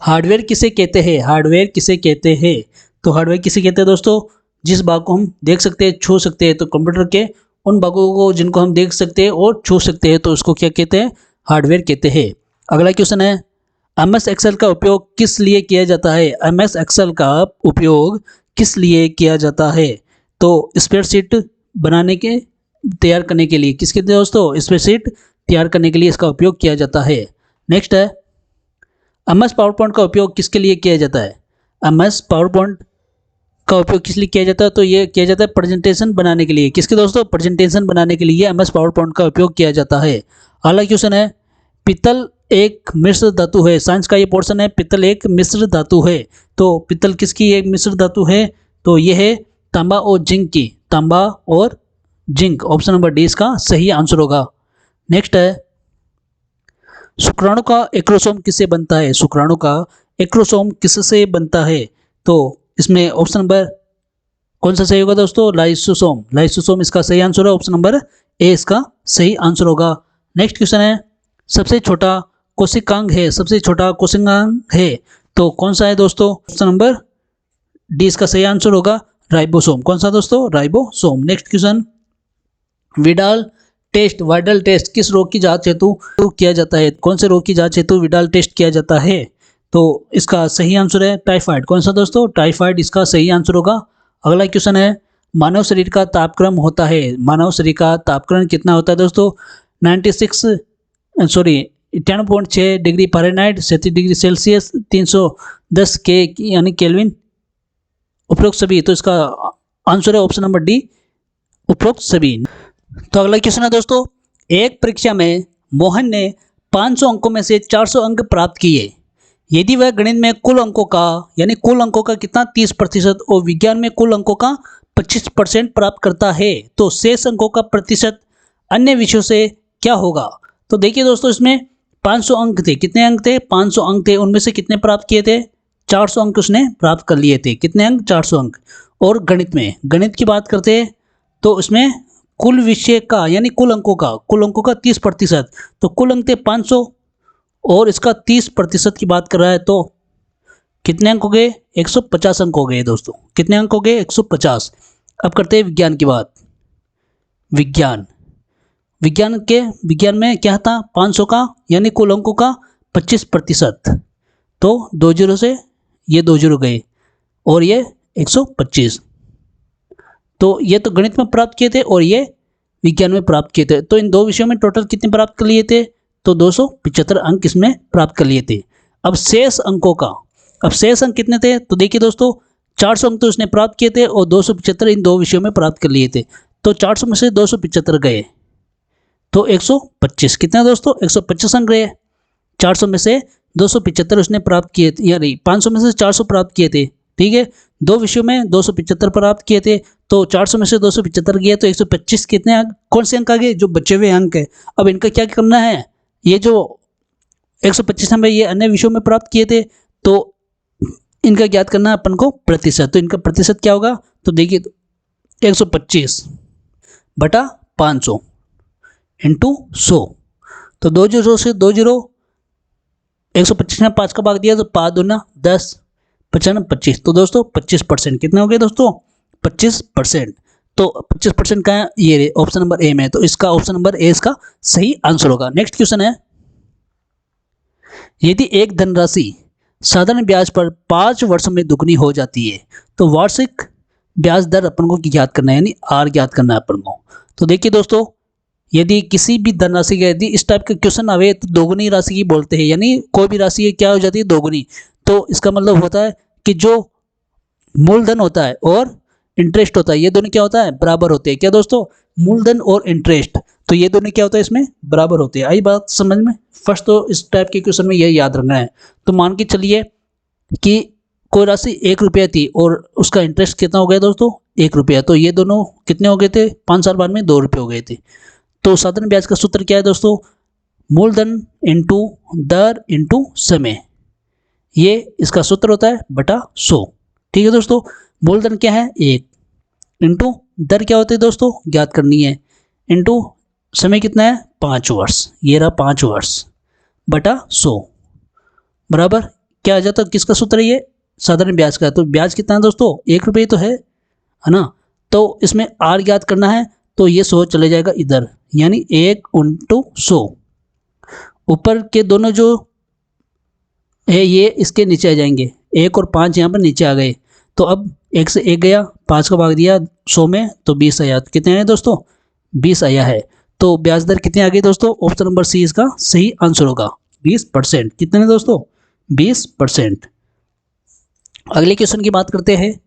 हार्डवेयर किसे कहते हैं, हार्डवेयर किसे कहते हैं, तो हार्डवेयर किसे कहते हैं दोस्तों, जिस भाग को हम देख सकते हैं, छू सकते हैं, तो कंप्यूटर के उन भागों को जिनको हम देख सकते हैं और छू सकते हैं, तो उसको क्या कहते हैं, हार्डवेयर कहते हैं। अगला क्वेश्चन है एमएस एक्सेल का उपयोग किस लिए किया जाता है, एमएस एक्सेल का उपयोग किस लिए किया जाता है, तो स्प्रेडशीट बनाने के तैयार करने के लिए, किसके दोस्तों, स्प्रेडशीट तैयार करने के लिए इसका उपयोग किया जाता है। नेक्स्ट है एमएस पावर पॉइंट का उपयोग किसके लिए किया जाता है, एमएस पावर पॉइंट का उपयोग किस लिए किया जाता है, तो ये किया जाता है प्रेजेंटेशन बनाने के लिए, किसके दोस्तों, प्रेजेंटेशन बनाने के लिए एमएस पावर पॉइंट का उपयोग किया जाता है। अगला क्वेश्चन है पित्तल एक मिश्र धातु है, साइंस का ये पोर्शन है, पित्तल एक मिश्र धातु है, तो पित्तल किसकी एक मिश्र धातु है, तो ये है तांबा और जिंक की, तांबा और जिंक, ऑप्शन नंबर डी इसका सही आंसर होगा। नेक्स्ट है शुक्राणु का एक्रोसोम किससे बनता है, शुक्राणु का एक्रोसोम किससे बनता है? तो इसमें ऑप्शन नंबर कौन सा सही होगा दोस्तों? लाइसोसोम। लाइसोसोम इसका सही आंसर है, ऑप्शन नंबर ए इसका सही आंसर होगा। नेक्स्ट क्वेश्चन है, सबसे छोटा कोशिकांग है, सबसे छोटा कोशिकांग है तो कौन सा है दोस्तों? ऑप्शन नंबर डी इसका सही आंसर होगा, राइबोसोम। कौन सा दोस्तों? Ribosome. Next question, Widal test, Widal test किस रोग की जांच हेतु किया जाता है? कौन से रोग की जांच हेतु विडाल टेस्ट किया जाता है? तो इसका सही आंसर है टाइफाइड। कौन सा दोस्तों? टाइफाइड इसका सही आंसर होगा। अगला क्वेश्चन है, मानव शरीर का तापक्रम होता है, मानव शरीर का तापक्रम कितना होता है दोस्तों? 91.6 डिग्री फ़ारेनहाइट, 37 डिग्री सेल्सियस, 310 के यानी केल्विन, उपरोक्त सभी। तो इसका आंसर है ऑप्शन नंबर डी, उपरोक्त सभी। तो अगला क्वेश्चन है दोस्तों, एक परीक्षा में मोहन ने 500 अंकों में से 400 अंक प्राप्त किए। यदि वह गणित में कुल अंकों का यानी कुल अंकों का कितना 30% और विज्ञान में कुल अंकों का 25% प्राप्त करता है तो शेष अंकों का प्रतिशत अन्य विषयों से क्या होगा? तो देखिए दोस्तों, इसमें 500 अंक थे। कितने अंक थे? 500 अंक थे। उनमें से कितने प्राप्त किए थे? 400 अंक उसने प्राप्त कर लिए थे। कितने अंक? 400 अंक। और गणित की बात करते हैं तो इसमें कुल विषय का यानी कुल अंकों का 30%। तो कुल अंक थे 500 और इसका 30% की बात कर रहा है तो कितने अंक हो गए? 150 अंक हो गए दोस्तों। कितने अंक हो गए? 150। अब करते हैं विज्ञान की बात। विज्ञान में क्या था? 500 का यानी कुल अंकों का 25%। तो 2 जीरो से ये 2 जीरो गए और ये 125। तो ये तो गणित में प्राप्त किए थे और ये विज्ञान में प्राप्त किए थे। तो इन दो विषयों में टोटल कितने प्राप्त कर लिए थे? तो 275 अंक इसमें प्राप्त कर लिए थे। अब शेष अंक कितने थे? तो देखिए दोस्तों, 400 अंक तो इसने प्राप्त किए थे और 275 इन दो विषयों में प्राप्त कर लिए थे। तो 400 में से 275 गए तो 125। कितना दोस्तों? 125 अंक गए। 400 में से 275 उसने प्राप्त किए थे, यानी 500 में से 400 प्राप्त किए थे। ठीक है, दो विषयों में 275 प्राप्त किए थे तो 400 में से 275 गए तो 125। कितने अंक? कौन से अंक आ गए? जो बचे हुए अंक है। अब इनका क्या करना है? ये जो 125 नंबर ये अन्य विषयों में प्राप्त किए थे तो इनका ज्ञात करना है अपन को प्रतिशत। तो इनका प्रतिशत क्या होगा? तो देखिए 125 बटा 500 इंटू 100। तो 2 जीरो से 2 जीरो, 125 में 5 का भाग दिया तो 5 दूना 10, 55 25। तो दोस्तों 25%। कितने हो गए दोस्तों? 25%। तो 25% का ये ऑप्शन नंबर ए में है तो इसका ऑप्शन नंबर ए इसका सही आंसर होगा। नेक्स्ट क्वेश्चन है, यदि एक धनराशि साधारण ब्याज पर 5 वर्षों में दुगनी हो जाती है तो वार्षिक ब्याज दर अपन को ज्ञात करना है यानी आर ज्ञात करना है अपन को। तो देखिए दोस्तों, यदि किसी भी धनराशि का यदि इस टाइप के क्वेश्चन आवे तो दोगुनी राशि की बोलते हैं, यानी कोई भी राशि क्या हो जाती है? दोगुनी। तो इसका मतलब होता है कि जो मूलधन होता है और इंटरेस्ट होता है ये दोनों क्या होता है? बराबर होते हैं। क्या दोस्तों? मूलधन और इंटरेस्ट, तो ये दोनों क्या होता है? इसमें बराबर होते हैं। आई बात समझ में? फर्स्ट तो इस टाइप के क्वेश्चन में यही याद रखना है। तो मान के चलिए कि कोई राशि 1 रुपया थी और उसका इंटरेस्ट कितना हो गया दोस्तों? 1 रुपया। तो ये दोनों कितने हो गए थे? 5 साल बाद में 2 रुपये हो गए थे। तो साधारण ब्याज का सूत्र क्या है दोस्तों? मूलधन इंटू दर इंटू समय, ये इसका सूत्र होता है बटा 100। ठीक है दोस्तों, मूलधन क्या है? 1 इंटू दर क्या होती है दोस्तों? ज्ञात करनी है, इंटू समय कितना है? 5 वर्ष। ये रहा 5 वर्ष बटा 100 बराबर क्या आ जाता है? किसका सूत्र है ये? साधारण ब्याज का। तो ब्याज कितना है दोस्तों? 1 रुपये तो है ना। तो इसमें आर ज्ञात करना है तो ये 100 चले जाएगा इधर, यानी 1 इंटू 100। ऊपर के दोनों जो है ये इसके नीचे आ जाएंगे, 1 और 5 यहाँ पर नीचे आ गए। तो अब 1 से 1 गया, 5 का भाग दिया 100 में तो 20 आया। कितने आए दोस्तों? 20 आया है। तो ब्याज दर कितनी आ गई दोस्तों? ऑप्शन नंबर सी इसका सही आंसर होगा, 20%। कितने दोस्तों? 20%। अगले क्वेश्चन की बात करते हैं,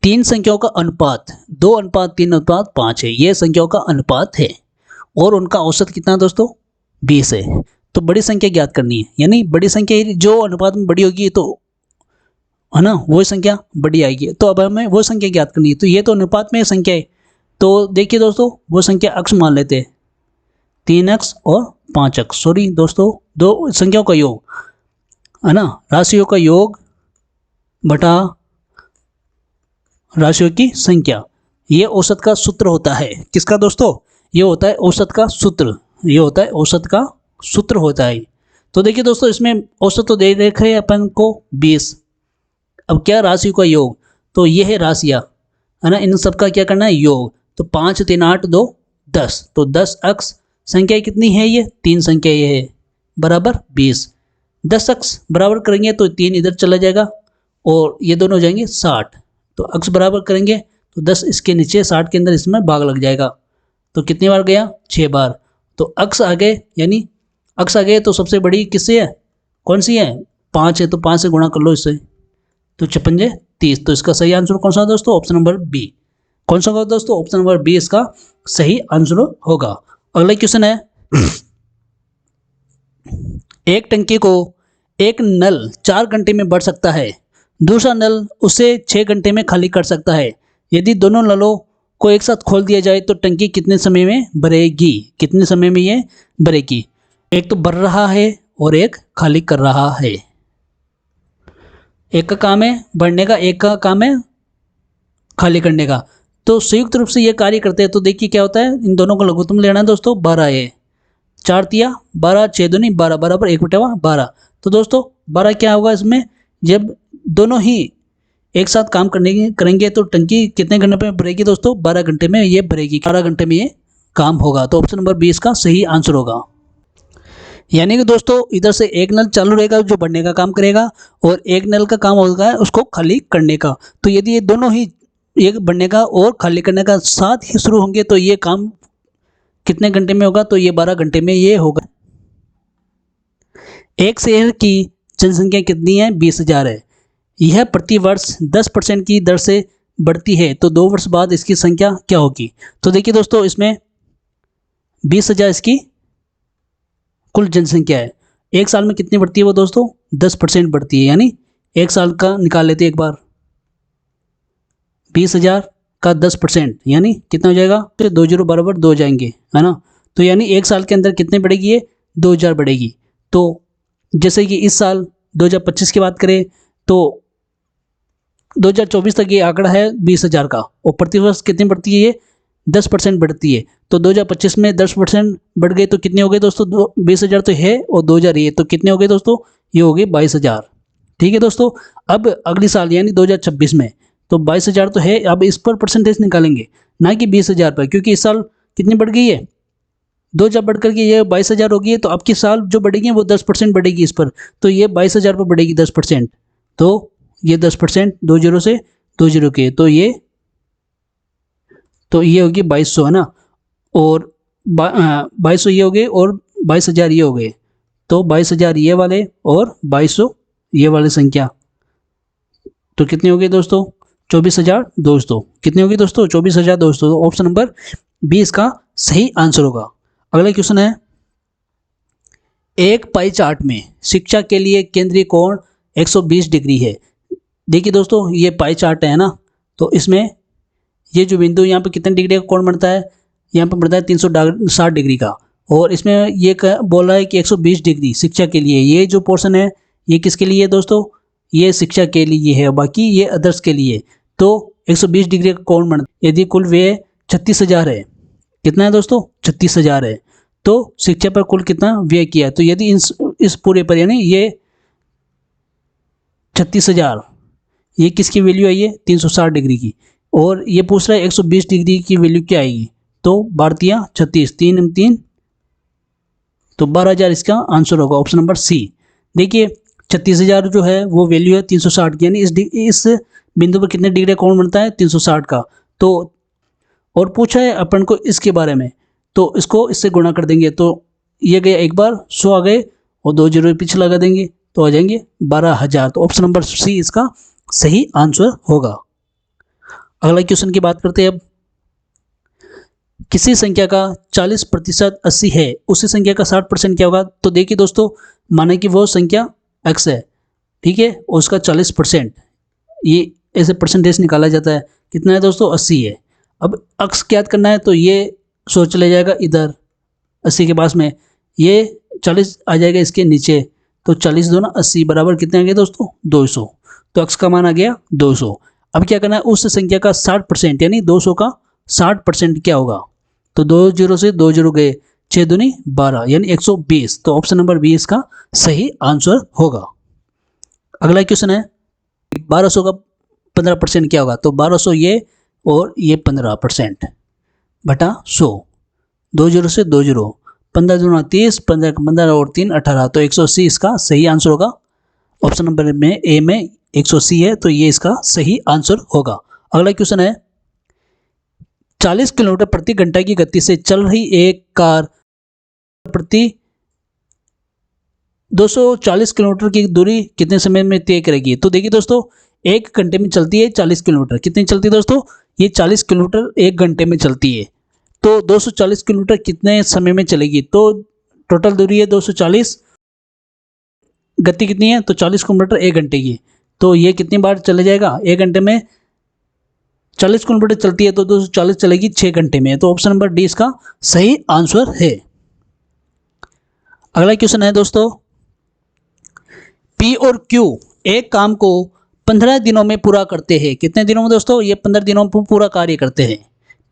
3 संख्याओं का अनुपात 2:3:5 है। ये संख्याओं का अनुपात है और उनका औसत कितना दोस्तों? 20 है। तो बड़ी संख्या ज्ञात करनी है, यानी बड़ी संख्या जो अनुपात में बड़ी होगी तो है ना वो संख्या बड़ी आएगी। तो अब हमें वो संख्या ज्ञात करनी है। तो ये तो अनुपात में संख्या है तो देखिए दोस्तों वो संख्या अक्ष मान लेते हैं, 3 अक्ष और 5 अक्ष। सॉरी दोस्तों, दो संख्याओं का योग। है ना, राशियों का योग बटा राशियों की संख्या, ये औसत का सूत्र होता है। किसका दोस्तों? ये होता है औसत का सूत्र, ये होता है औसत का सूत्र होता है। तो देखिए दोस्तों, इसमें औसत तो दे रखे है अपन को 20। अब क्या राशियों का योग, तो ये है राशियाँ, है ना, इन सब का क्या करना है योग। तो 5 3 8 2 10, तो 10 अक्ष संख्या कितनी है, ये 3 संख्या ये है, बराबर 20। 10 अक्ष बराबर करेंगे तो 3 इधर चला जाएगा और ये दोनों हो जाएंगे 60। तो अक्ष बराबर करेंगे तो 10 इसके नीचे 60 के अंदर इसमें भाग लग जाएगा। तो कितनी बार गया? 6 बार। तो अक्ष आ गए, यानी अक्ष आ गए तो सबसे बड़ी किससे है, कौन सी है? 5 है, तो 5 से गुणा कर लो इससे, तो 56 30। तो इसका सही आंसर कौन सा दोस्तों? Option number B. कौन सा होगा दोस्तों? ऑप्शन नंबर बी इसका सही आंसर होगा। अगला क्वेश्चन है, एक टंकी को एक नल 4 घंटे में भर सकता है, दूसरा नल उसे 6 घंटे में खाली कर सकता है। यदि दोनों नलों को एक साथ खोल दिया जाए तो टंकी कितने समय में भरेगी? कितने समय में ये भरेगी? एक तो भर रहा है और एक खाली कर रहा है। एक का काम है भरने का, एक का काम है खाली करने का। तो संयुक्त रूप से ये कार्य करते हैं। तो देखिए क्या होता है, इन दोनों को लघुत्तम लेना है दोस्तों, 12 है, 4 तिया 12, 6 दूनी 12 बराबर 1 बटा 12। तो दोस्तों 12 क्या होगा इसमें, जब दोनों ही एक साथ काम करेंगे तो टंकी कितने घंटे में भरेगी दोस्तों? 12 घंटे में ये भरेगी, 12 घंटे में ये काम होगा। तो ऑप्शन नंबर 20 का सही आंसर होगा। यानी कि दोस्तों इधर से एक नल चालू रहेगा जो भरने का काम करेगा और एक नल का काम होगा उसको खाली करने का। तो यदि ये दोनों ही, एक भरने का और खाली करने का साथ ही शुरू होंगे तो ये काम कितने घंटे में होगा? तो ये 12 घंटे में ये होगा। एक शहर की जनसंख्या कितनी है? 20,000 है। यह प्रति वर्ष 10% की दर से बढ़ती है, तो 2 वर्ष बाद इसकी संख्या क्या होगी? तो देखिए दोस्तों, इसमें 20,000 इसकी कुल जनसंख्या है। एक साल में कितनी बढ़ती है वो दोस्तों? 10% बढ़ती है, यानी एक साल का निकाल लेते हैं एक बार। 20,000 का 10% यानी कितना हो जाएगा? तो 2 0 बराबर 2 जाएंगे, है ना। तो यानी एक साल के अंदर कितने बढ़ेगी ये? 2000 बढ़ेगी। तो जैसे कि इस साल 2025 की बात करें तो 2024 तक ये आंकड़ा है 20,000 का, और प्रतिवर्ष कितनी बढ़ती है? ये 10% बढ़ती है। तो 2025 में 10% बढ़ गए तो कितने हो गए दोस्तों? 20,000 तो है और 2000 ये, तो कितने हो गए दोस्तों? ये हो गए 22,000। ठीक है दोस्तों। अब अगली साल यानी 2026 में तो 22,000 तो है, अब इस पर परसेंटेज निकालेंगे, ना कि 20,000 पर, क्योंकि इस साल कितनी बढ़ गई है? 2000 बढ़ करके ये 22,000 होगी। तो अब की साल जो बढ़ेगी वो 10% बढ़ेगी इस पर, तो ये 22,000 पर बढ़ेगी 10%। तो ये 10% 2 0 से 2 0 के, तो ये होगी 2200, है ना। और 2200 ये हो गए और 22,000 ये हो गए। तो 22,000 ये वाले और 2200 ये वाले संख्या, तो कितनी हो गई दोस्तों? 24,200। कितनी होगी दोस्तों? 24,200। तो ऑप्शन नंबर 20 का सही आंसर होगा। अगला क्वेश्चन है, एक पाई चार्ट में शिक्षा के लिए केंद्रीय कोण 120 डिग्री है। देखिए दोस्तों, ये पाई चार्ट है ना, तो इसमें ये जो बिंदु यहाँ पे कितने डिग्री का कोण बनता है? यहाँ पे बनता है 360 डिग्री का। और इसमें ये बोल रहा है कि 120 डिग्री शिक्षा के लिए। ये जो पोर्शन है ये किसके लिए है दोस्तों? ये शिक्षा के लिए है, बाकी ये अदर्स के लिए। तो 120 डिग्री का कोण बनता है। यदि कुल व्यय 36,000 है, कितना है दोस्तों? 36,000 है। तो शिक्षा पर कुल कितना व्यय किया है? तो यदि इस पूरे पर, यानी ये 36,000, ये किसकी वैल्यू आई है? 360 डिग्री की। और ये पूछ रहा है 120 डिग्री की वैल्यू क्या आएगी? तो भारतीय 36 3 3, तो 12,000 इसका आंसर होगा, ऑप्शन नंबर सी। देखिए 36,000 जो है वो वैल्यू है 360 की, यानी इस बिंदु पर कितने डिग्री कोण बनता है? 360 का। तो और पूछा है अपन को इसके बारे में, तो इसको इससे गुणा कर देंगे, तो ये गया एक बार 100 आ गए और 2 0 पीछे लगा देंगे तो आ जाएंगे 12,000। तो ऑप्शन नंबर सी इसका सही आंसर होगा। अगला क्वेश्चन की बात करते हैं अब, किसी संख्या का 40% 80 है, उसी संख्या का 60% क्या होगा? तो देखिए दोस्तों, माने कि वो संख्या x है, ठीक है, और उसका 40%, ये ऐसे परसेंटेज निकाला जाता है। कितना है दोस्तों? 80 है। अब x ज्ञात करना है तो ये सोच ले जाएगा इधर 80 के पास में, ये 40 आ जाएगा इसके नीचे, तो 40 दूना 80 बराबर कितने आ गए दोस्तों 200। तो x का मान आ गया 200। अब क्या करना है, उस संख्या का 60% यानी 200 का 60% क्या होगा, तो 2 जीरो से 2 जीरो गए, 6 दूनी 12 यानी 120। तो ऑप्शन नंबर बी इसका सही आंसर होगा। अगला क्वेश्चन है 1200 का 15% क्या होगा, तो 1200 ये और ये 15% बटा 100, 2 जीरो से 2 जीरो, 15 दूना 30, 15 और 3 18, तो 180 इसका सही आंसर होगा। ऑप्शन नंबर में ए में 180 है, तो ये इसका सही आंसर होगा। अगला क्वेश्चन है 40 किलोमीटर प्रति घंटा की गति से चल रही एक कार प्रति 240 किलोमीटर की दूरी कितने समय में तय करेगी। तो देखिए दोस्तों, एक घंटे में चलती है 40 किलोमीटर, कितनी चलती है दोस्तों, ये 40 किलोमीटर एक घंटे में चलती है। तो 240 किलोमीटर कितने समय में चलेगी, तो टोटल दूरी है 240, गति कितनी है, तो 40 किलोमीटर एक घंटे की, तो ये कितनी बार चले जाएगा, एक घंटे में 40 किलोमीटर चलती है तो 240 चलेगी 6 घंटे में। तो ऑप्शन नंबर डी इसका सही आंसर है। अगला क्वेश्चन है दोस्तों, पी और क्यू एक काम को 15 दिनों में पूरा करते हैं। कितने दिनों में दोस्तों, ये 15 दिनों में पूरा कार्य करते हैं,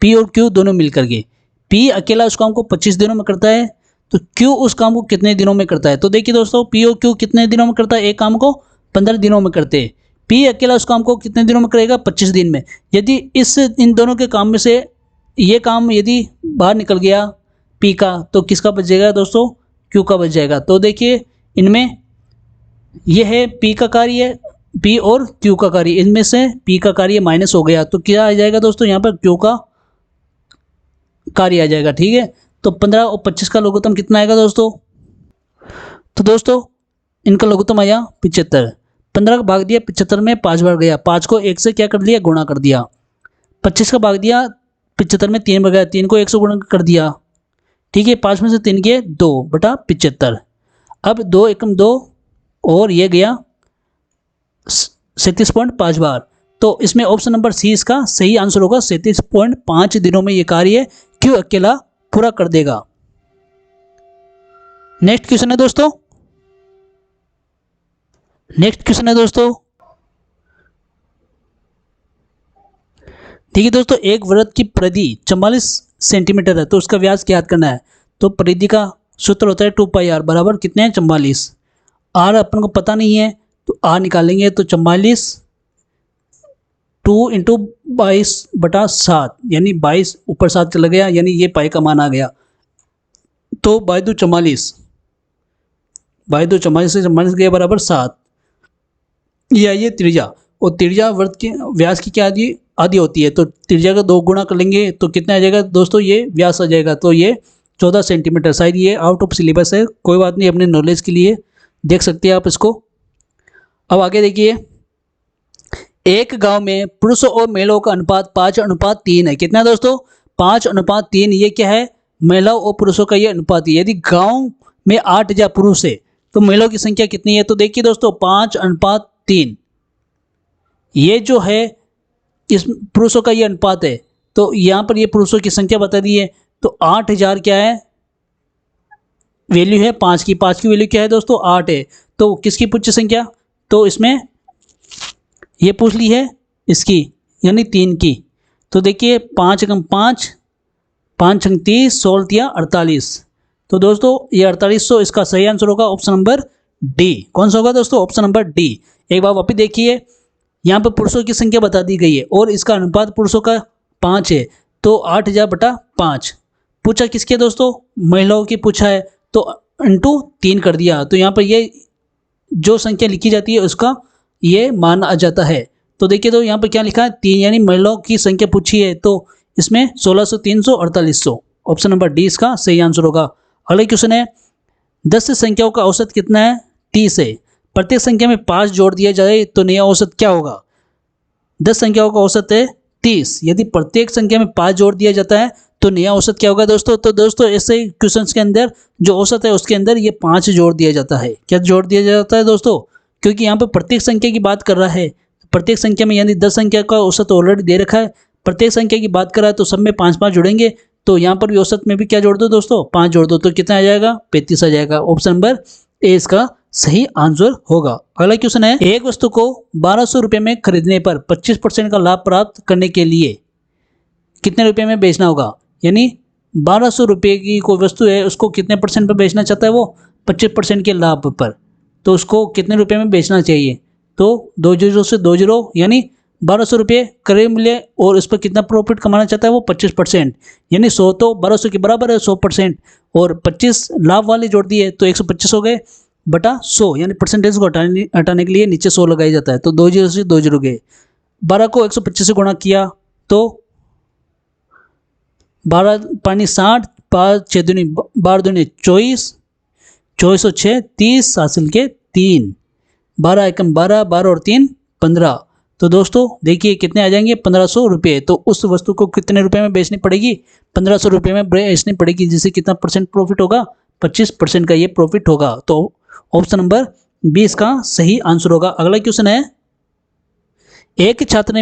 पी और क्यू दोनों मिलकर के। पी अकेला उस काम को 25 दिनों में करता है, तो क्यू उस काम को कितने दिनों में करता है। तो देखिए दोस्तों, पी और क्यू कितने दिनों में करता है, एक काम को 15 दिनों में करते हैं। पी अकेला उस काम को कितने दिनों में करेगा, 25 दिन में। यदि इन दोनों के काम में से ये काम यदि बाहर निकल गया पी का, तो किसका बच जाएगा दोस्तों, क्यू का बच जाएगा। तो देखिए इनमें यह है पी का कार्य, पी और क्यू का कार्य, इनमें से पी का कार्य माइनस हो गया, तो क्या आ जाएगा दोस्तों, यहाँ पर क्यू का कार्य आ जाएगा। ठीक है, तो 15 और 25 का लघुत्तम कितना आएगा दोस्तों, तो दोस्तों इनका लघुत्तम आया 75। 15 का भाग दिया 75 में 5 बार गया, 5 को 1 से क्या कर दिया, गुणा कर दिया। 25 का भाग दिया 75 में 3 बार गया, 3 को 1 से गुणा कर दिया। ठीक है, 5 में से 3 गए 2 बटा 75। अब 2 एकम 2 और ये गया 37.5 बार। तो इसमें ऑप्शन नंबर सी इसका सही आंसर होगा। 37.5 दिनों में ये कार्य क्यों अकेला पूरा कर देगा। नेक्स्ट क्वेश्चन है दोस्तों, देखिए दोस्तों, एक वृत्त की परिधि 44 सेंटीमीटर है, तो उसका व्यास ज्ञात करना है। तो परिधि का सूत्र होता है 2πr बराबर कितने हैं 44। आर अपन को पता नहीं है, तो आर निकालेंगे, तो 44 2 इंटू 22 बटा 7 यानी 22 ऊपर 7 चला गया, यानी ये पाई का मान आ गया। तो 22 44, 22 44 से 44 गया बराबर 7। ये त्रिज्या, और त्रिज्या वृत्त के व्यास की क्या आधी होती है, तो त्रिज्या का 2 गुणा कर लेंगे तो कितना आ जाएगा दोस्तों, ये व्यास आ जाएगा। तो ये 14 सेंटीमीटर। शायद ये आउट ऑफ सिलेबस है, कोई बात नहीं, अपने नॉलेज के लिए देख सकते हैं आप इसको। अब आगे देखिए, एक गांव में पुरुषों और महिलाओं का अनुपात 5:3 है। कितना दोस्तों, 5:3। ये क्या है, महिलाओं और पुरुषों का ये अनुपात है। यदि गांव में 8000 पुरुष है तो महिलाओं की संख्या कितनी है, तो देखिए दोस्तों 5:3। ये जो है इस पुरुषों का ये अनुपात है, तो यहाँ पर ये पुरुषों की संख्या बता दी है। तो 8000 क्या है, वैल्यू है 5 की, 5 की वैल्यू क्या है दोस्तों 8 है। तो किसकी पूछी संख्या, तो इसमें ये पूछ ली है इसकी यानी 3 की। तो देखिए 5 × 5, 5 × 30, 16 48। तो दोस्तों ये 4800 इसका सही आंसर होगा। Option number D. कौन सा होगा दोस्तों, ऑप्शन नंबर डी। एक बार वापिस देखिए, यहाँ पर पुरुषों की संख्या बता दी गई है और इसका अनुपात पुरुषों का 5 है, तो 8000 बटा 5। पूछा किसके दोस्तों, महिलाओं की पूछा है, तो इंटू 3 कर दिया। तो यहाँ पर ये जो संख्या लिखी जाती है उसका ये मान आ जाता है। तो देखिए, तो यहाँ पर क्या लिखा है 3, यानी महिलाओं की संख्या पूछी है, तो इसमें 1600, 300, 4800। ऑप्शन नंबर डी इसका सही आंसर होगा। अगला क्वेश्चन है 10 संख्याओं का औसत कितना है, 30 है। प्रत्येक संख्या में 5 जोड़ दिया जाए तो नया औसत क्या होगा। 10 संख्याओं का औसत है 30, यदि प्रत्येक संख्या में 5 जोड़ दिया जाता है तो नया औसत क्या होगा दोस्तों। तो दोस्तों ऐसे क्वेश्चंस के अंदर जो औसत है उसके अंदर ये 5 जोड़ दिया जाता है। क्या जोड़ दिया जाता है दोस्तों, क्योंकि यहाँ पर प्रत्येक संख्या की बात कर रहा है। प्रत्येक संख्या में यानी 10 संख्या का औसत ऑलरेडी दे रखा है, प्रत्येक संख्या की बात कर रहा है तो सब में 5-5 जुड़ेंगे। तो यहाँ पर भी औसत में भी क्या जोड़ दो दोस्तों, 5 जोड़ दो, तो कितना आ जाएगा 35 आ जाएगा। ऑप्शन नंबर ए इसका सही आंसर होगा। अगला क्वेश्चन है, एक वस्तु को 1200 रुपये में खरीदने पर 25% का लाभ प्राप्त करने के लिए कितने रुपए में बेचना होगा। यानी 1200 रुपये की कोई वस्तु है, उसको कितने परसेंट पर बेचना चाहता है वो, 25% के लाभ पर, तो उसको कितने रुपए में बेचना चाहिए। तो 2 जीरो से 2 जीरो, यानी 1200 रुपये क्रय मूल्य और उस पर कितना प्रॉफिट कमाना चाहता है वो 25%, यानी 100 तो 1200 के बराबर है 100%, और 25 लाभ वाले जोड़ दिए तो 125 हो गए बटा 100, यानी परसेंटेज को हटाने के लिए नीचे 100 लगाया जाता है। तो 2 जीरो से 2 जीरो गए, 12 को 125 से गुणा किया तो 12 पानी 60, 5 6 दूनी 12 दूनी 24, 24 और 6 30, हासिल के 3, 12 एकम 12, 12 और 3 15। तो दोस्तों देखिए कितने आ जाएंगे, 1500 रुपये। तो उस वस्तु को कितने रुपए में बेचनी पड़ेगी, 1500 रुपये में बेचनी पड़ेगी, जिससे कितना परसेंट प्रॉफिट होगा, 25% का ये प्रॉफिट होगा। तो ऑप्शन नंबर 20 का सही आंसर होगा। अगला क्वेश्चन है, एक छात्र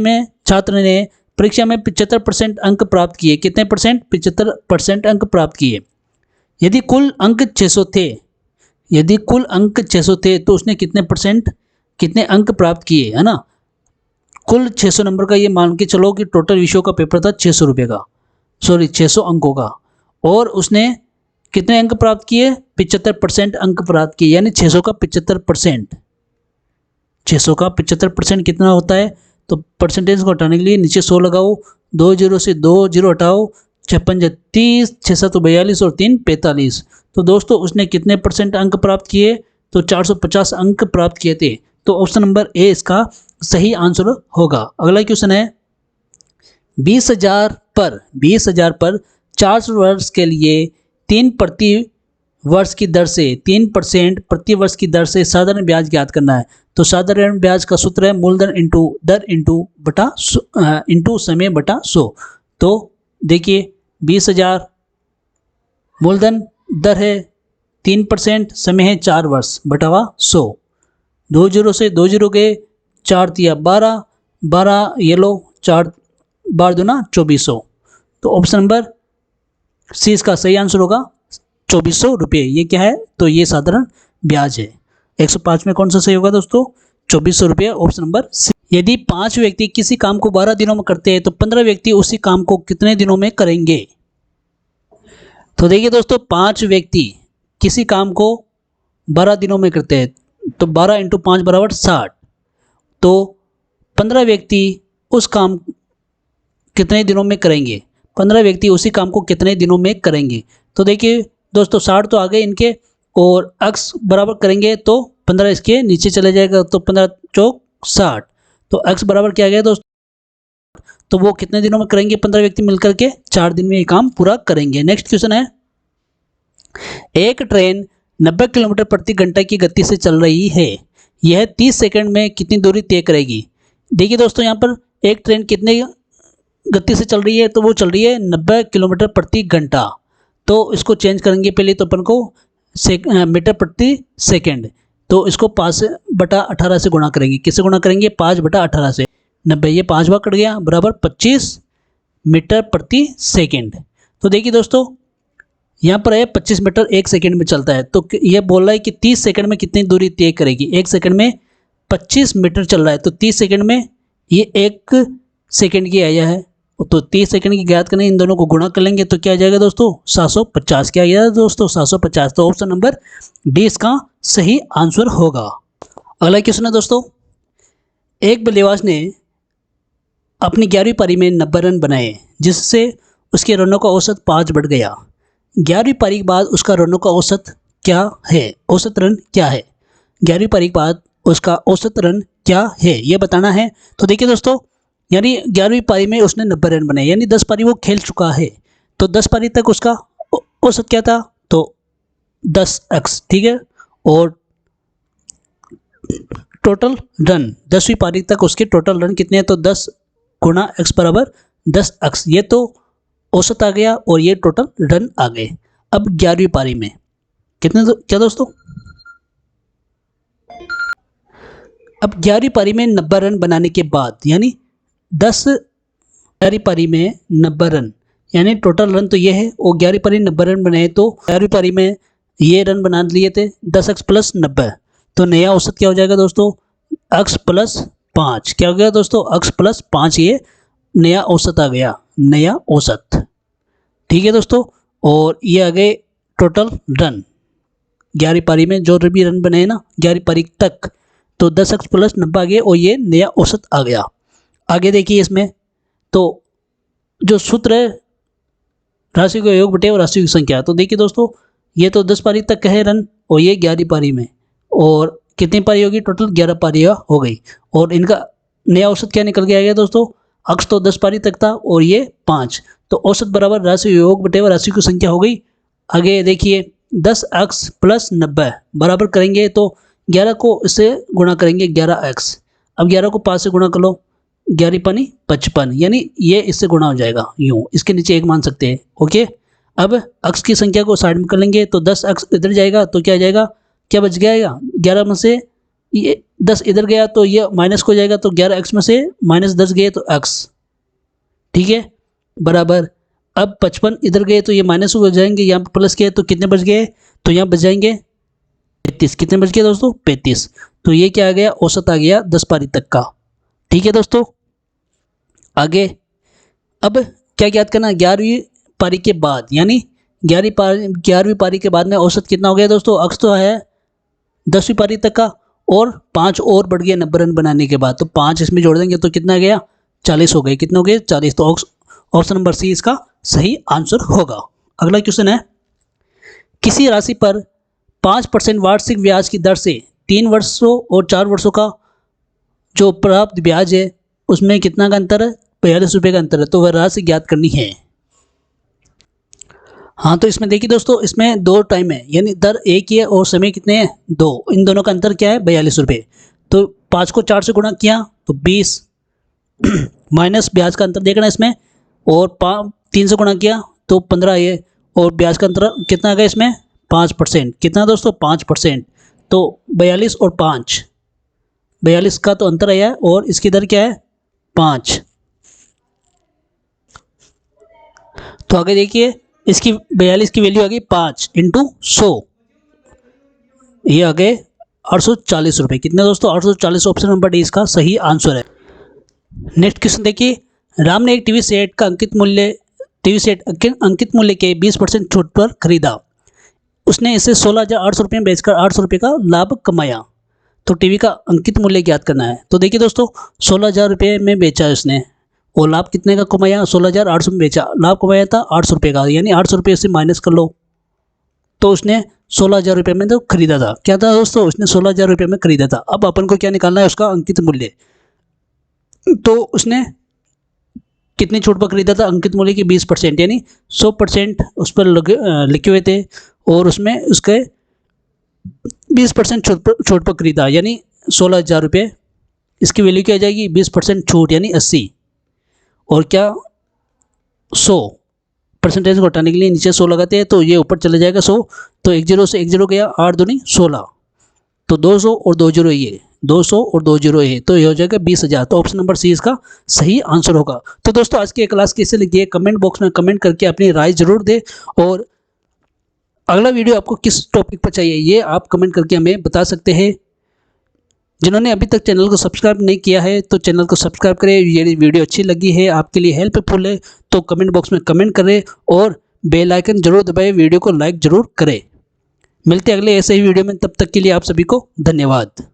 ने परीक्षा में 75% अंक प्राप्त किए। कितने परसेंट, 75% अंक प्राप्त किए। यदि कुल अंक 600 थे तो उसने कितने अंक प्राप्त किए, है ना। कुल 600 नंबर का ये मान के चलो कि टोटल विषयों का पेपर था 600 रुपये का, 600 अंकों का, और उसने कितने अंक प्राप्त किए, 75% अंक प्राप्त किए। यानी 600 का 75%, 600 का 75% कितना होता है। तो परसेंटेज को हटाने के लिए नीचे 100 लगाओ, 2 जीरो से 2 जीरो हटाओ, 56 30, 6 7 42 और 3 45। तो दोस्तों उसने कितने परसेंट अंक प्राप्त किए, तो 450 अंक प्राप्त किए थे। तो ऑप्शन नंबर ए इसका सही आंसर होगा। अगला क्वेश्चन है, 20,000 पर 4 वर्ष के लिए 3% प्रति वर्ष की दर से साधारण ब्याज ज्ञात करना है। तो साधारण ब्याज का सूत्र है मूलधन इंटू दर इंटू समय बटा 100। तो देखिए 20,000 मूलधन दर है 3%, समय है 4 वर्ष बटावा 100, 2 जीरो से 2 जीरो गए, 4 तिया 12, 12 ये लो, 4 12 दूना 2400। तो ऑप्शन नंबर सी इसका सही आंसर होगा, 2400 रुपये। ये क्या है, तो ये साधारण ब्याज है। 105 में कौन सा सही होगा दोस्तों, 2400 रुपये, ऑप्शन नंबर सी। यदि 5 व्यक्ति किसी काम को 12 दिनों में करते हैं तो 15 व्यक्ति उसी काम को कितने दिनों में करेंगे। तो देखिए दोस्तों 5 व्यक्ति किसी काम को 12 दिनों में करते हैं, तो 12 इंटू 5 बराबर 60। तो 15 व्यक्ति उस काम कितने दिनों में करेंगे, 15 व्यक्ति उसी काम को कितने दिनों में करेंगे। तो देखिए दोस्तों 60 तो आ गए इनके, और x बराबर करेंगे तो 15 इसके नीचे चले जाएगा, तो 15 चौक 60। तो x बराबर क्या आ गया दोस्तों, तो वो कितने दिनों में करेंगे 15 व्यक्ति मिलकर के, 4 दिन में ये काम पूरा करेंगे। नेक्स्ट क्वेश्चन है, एक ट्रेन 90 किलोमीटर प्रति घंटा की गति से चल रही है, यह 30 सेकंड में कितनी दूरी तय करेगी। देखिए दोस्तों यहाँ पर एक ट्रेन कितने गति से चल रही है, तो वो चल रही है 90 किलोमीटर प्रति घंटा। तो इसको चेंज करेंगे पहले, तो अपन को मीटर प्रति सेकंड, तो इसको 5/18 से गुणा करेंगे। किससे गुणा करेंगे, 5/18 से, 90 ये 5 बार कट गया बराबर 25 मीटर प्रति सेकंड। तो देखिए दोस्तों यहाँ पर है 25 मीटर 1 सेकंड में चलता है, तो ये बोल रहा है कि 30 सेकंड में कितनी दूरी तय करेगी। 1 सेकंड में 25 मीटर चल रहा है, तो 30 सेकंड में ये 1 सेकंड की आया है, तो 30 सेकंड की ज्ञात करने इन दोनों को गुणा कर लेंगे, तो क्या आ जाएगा दोस्तों 750। क्या आया दोस्तों 750। तो ऑप्शन नंबर डी इसका सही आंसर होगा। अगला क्वेश्चन है दोस्तों, एक बल्लेबाज ने अपनी 11वीं पारी में 90 रन बनाए, जिससे उसके रनों का औसत 5 बढ़ गया। 11वीं पारी के बाद उसका रनों का औसत क्या है, औसत रन क्या है। 11वीं पारी के बाद उसका औसत रन क्या है, ये बताना है। तो देखिए दोस्तों यानी 11वीं पारी में उसने 90 रन बनाए, यानी 10 पारी वो खेल चुका है, तो 10 पारी तक उसका औसत क्या था, तो 10x, ठीक है। और टोटल रन 10वीं पारी तक उसके टोटल रन कितने हैं, तो 10 गुणा x बराबर 10x, ये तो औसत आ गया और ये टोटल रन आ गए। अब 11वीं पारी में कितने क्या दोस्तों, अब 11वीं पारी में 90 रन बनाने के बाद, यानी 11वीं पारी में 90 रन, यानी टोटल रन तो ये है, और 11वीं पारी 90 रन बनाए, तो 11वीं पारी में ये रन बना लिए थे 10x + 90, तो नया औसत क्या हो जाएगा दोस्तों, x प्लस 5। क्या हो गया दोस्तों, x प्लस 5, ये नया औसत आ गया, नया औसत। ठीक है दोस्तों, और ये आ गए टोटल रन 11वीं पारी में जो भी रन बने हैं ना 11वीं पारी तक, तो 10x प्लस 90 आ गए और ये नया औसत आ गया। आगे देखिए इसमें, तो जो सूत्र है राशि का योग बटे और राशि की संख्या, तो देखिए दोस्तों ये तो 10 पारी तक का है रन और ये 11वीं पारी में, और कितनी पारी होगी, टोटल 11 पारियाँ हो गई। और इनका नया औसत क्या निकल के आ गया दोस्तों, अक्स तो 10 पारी तक था और ये 5, तो औसत बराबर राशि योग बटे और राशि की संख्या हो गई। आगे देखिए 10x प्लस 90 बराबर करेंगे तो 11 को इससे गुणा करेंगे 11x। अब 11 को 5 से गुणा कर लो, 11 पानी 55, यानी ये इससे गुणा हो जाएगा यूँ, इसके नीचे 1 मान सकते हैं। ओके, अब x की संख्या को साइड में कर लेंगे तो 10x इधर जाएगा तो क्या जाएगा, क्या बच गया, 11 में से ये 10 इधर गया तो ये माइनस हो जाएगा, तो 11x में से -10 गए तो x। ठीक है, बराबर अब 55 इधर गए तो ये माइनस हो जाएंगे, यहाँ पर प्लस किया तो कितने बच गए, तो यहाँ बच जाएंगे 35। कितने बच गए दोस्तों, 35। तो ये क्या आ गया, औसत आ गया 10 पारी तक का। ठीक है दोस्तों, आगे अब क्या याद करना, 11वीं पारी के बाद, यानी 11वीं पारी के बाद में औसत कितना हो गया दोस्तों, अक्स तो है 10वीं पारी तक का और 5 और बढ़ गया 90 रन बनाने के बाद, तो 5 इसमें जोड़ देंगे तो कितना गया, 40 हो गए। कितने हो गए, 40। तो ऑप्शन नंबर सी इसका सही आंसर होगा। अगला क्वेश्चन है, किसी राशि पर 5% वार्षिक ब्याज की दर से 3 वर्षों और 4 वर्षों का जो प्राप्त ब्याज है उसमें कितना का अंतर है, 42 रुपये का अंतर है, तो वह राशि ज्ञात करनी है। हाँ, तो इसमें देखिए दोस्तों, इसमें 2 टाइम है, यानी दर एक ही है और समय कितने हैं 2, इन दोनों का अंतर क्या है 42 रुपये। तो 5 को 4 से गुणा किया तो 20 माइनस ब्याज का अंतर देखना इसमें, और 3 से गुणा किया तो 15 ये, और ब्याज का अंतर कितना आ गया इसमें 5%। कितना दोस्तों 5%, तो 42 और 5, 42 का तो अंतर आया है और इसकी दर क्या है 5। तो आगे देखिए इसकी 42 की वैल्यू आ गई 5 × 100, ये आ गए 840 रुपये। कितने दोस्तों 840, ऑप्शन नंबर डी इसका सही आंसर है। नेक्स्ट क्वेश्चन देखिए, राम ने एक टीवी सेट अंकित मूल्य के 20% छूट पर खरीदा। उसने इसे 16,800 रुपये में बेचकर 800 रुपये का लाभ कमाया। तो टीवी का अंकित मूल्य ज्ञात करना है। तो देखिए दोस्तों 16,000 रुपये में बेचा उसने और लाभ कितने का कमाया, 16,800 में बेचा, लाभ कमाया था 800 रुपये का, यानी 800 रुपये से माइनस कर लो। तो उसने 16,000 रुपये में तो खरीदा था, क्या था दोस्तों, उसने 16,000 रुपये में खरीदा था। अब अपन को क्या निकालना है, उसका अंकित मूल्य। तो उसने कितनी छूट पर खरीदा था, अंकित मूल्य की 20%, यानी 100% उस पर लिखे हुए थे और उसमें उसके 20% छूट पर खरीदा, यानी 16,000 रुपये। इसकी वैल्यू क्या आ जाएगी, 20% छूट यानी 80, और क्या 100 परसेंटेज को हटाने के लिए नीचे 100 लगाते हैं तो ये ऊपर चले जाएगा 100, तो 1 0 से 1 0 गया, 8 दूनी 16, तो 200 और 2 0 ये 200 और 2 0 ये, तो ये हो जाएगा 20,000। तो ऑप्शन नंबर सी इसका सही आंसर होगा। तो दोस्तों आज की क्लास कैसे लगी है कमेंट बॉक्स में कमेंट करके अपनी राय जरूर दें, और अगला वीडियो आपको किस टॉपिक पर चाहिए ये आप कमेंट करके हमें बता सकते हैं। जिन्होंने अभी तक चैनल को सब्सक्राइब नहीं किया है तो चैनल को सब्सक्राइब करें। ये वीडियो अच्छी लगी है, आपके लिए हेल्पफुल है तो कमेंट बॉक्स में कमेंट करें और बेल आइकन जरूर दबाएं, वीडियो को लाइक जरूर करें। मिलते हैं अगले ऐसे ही वीडियो में, तब तक के लिए आप सभी को धन्यवाद।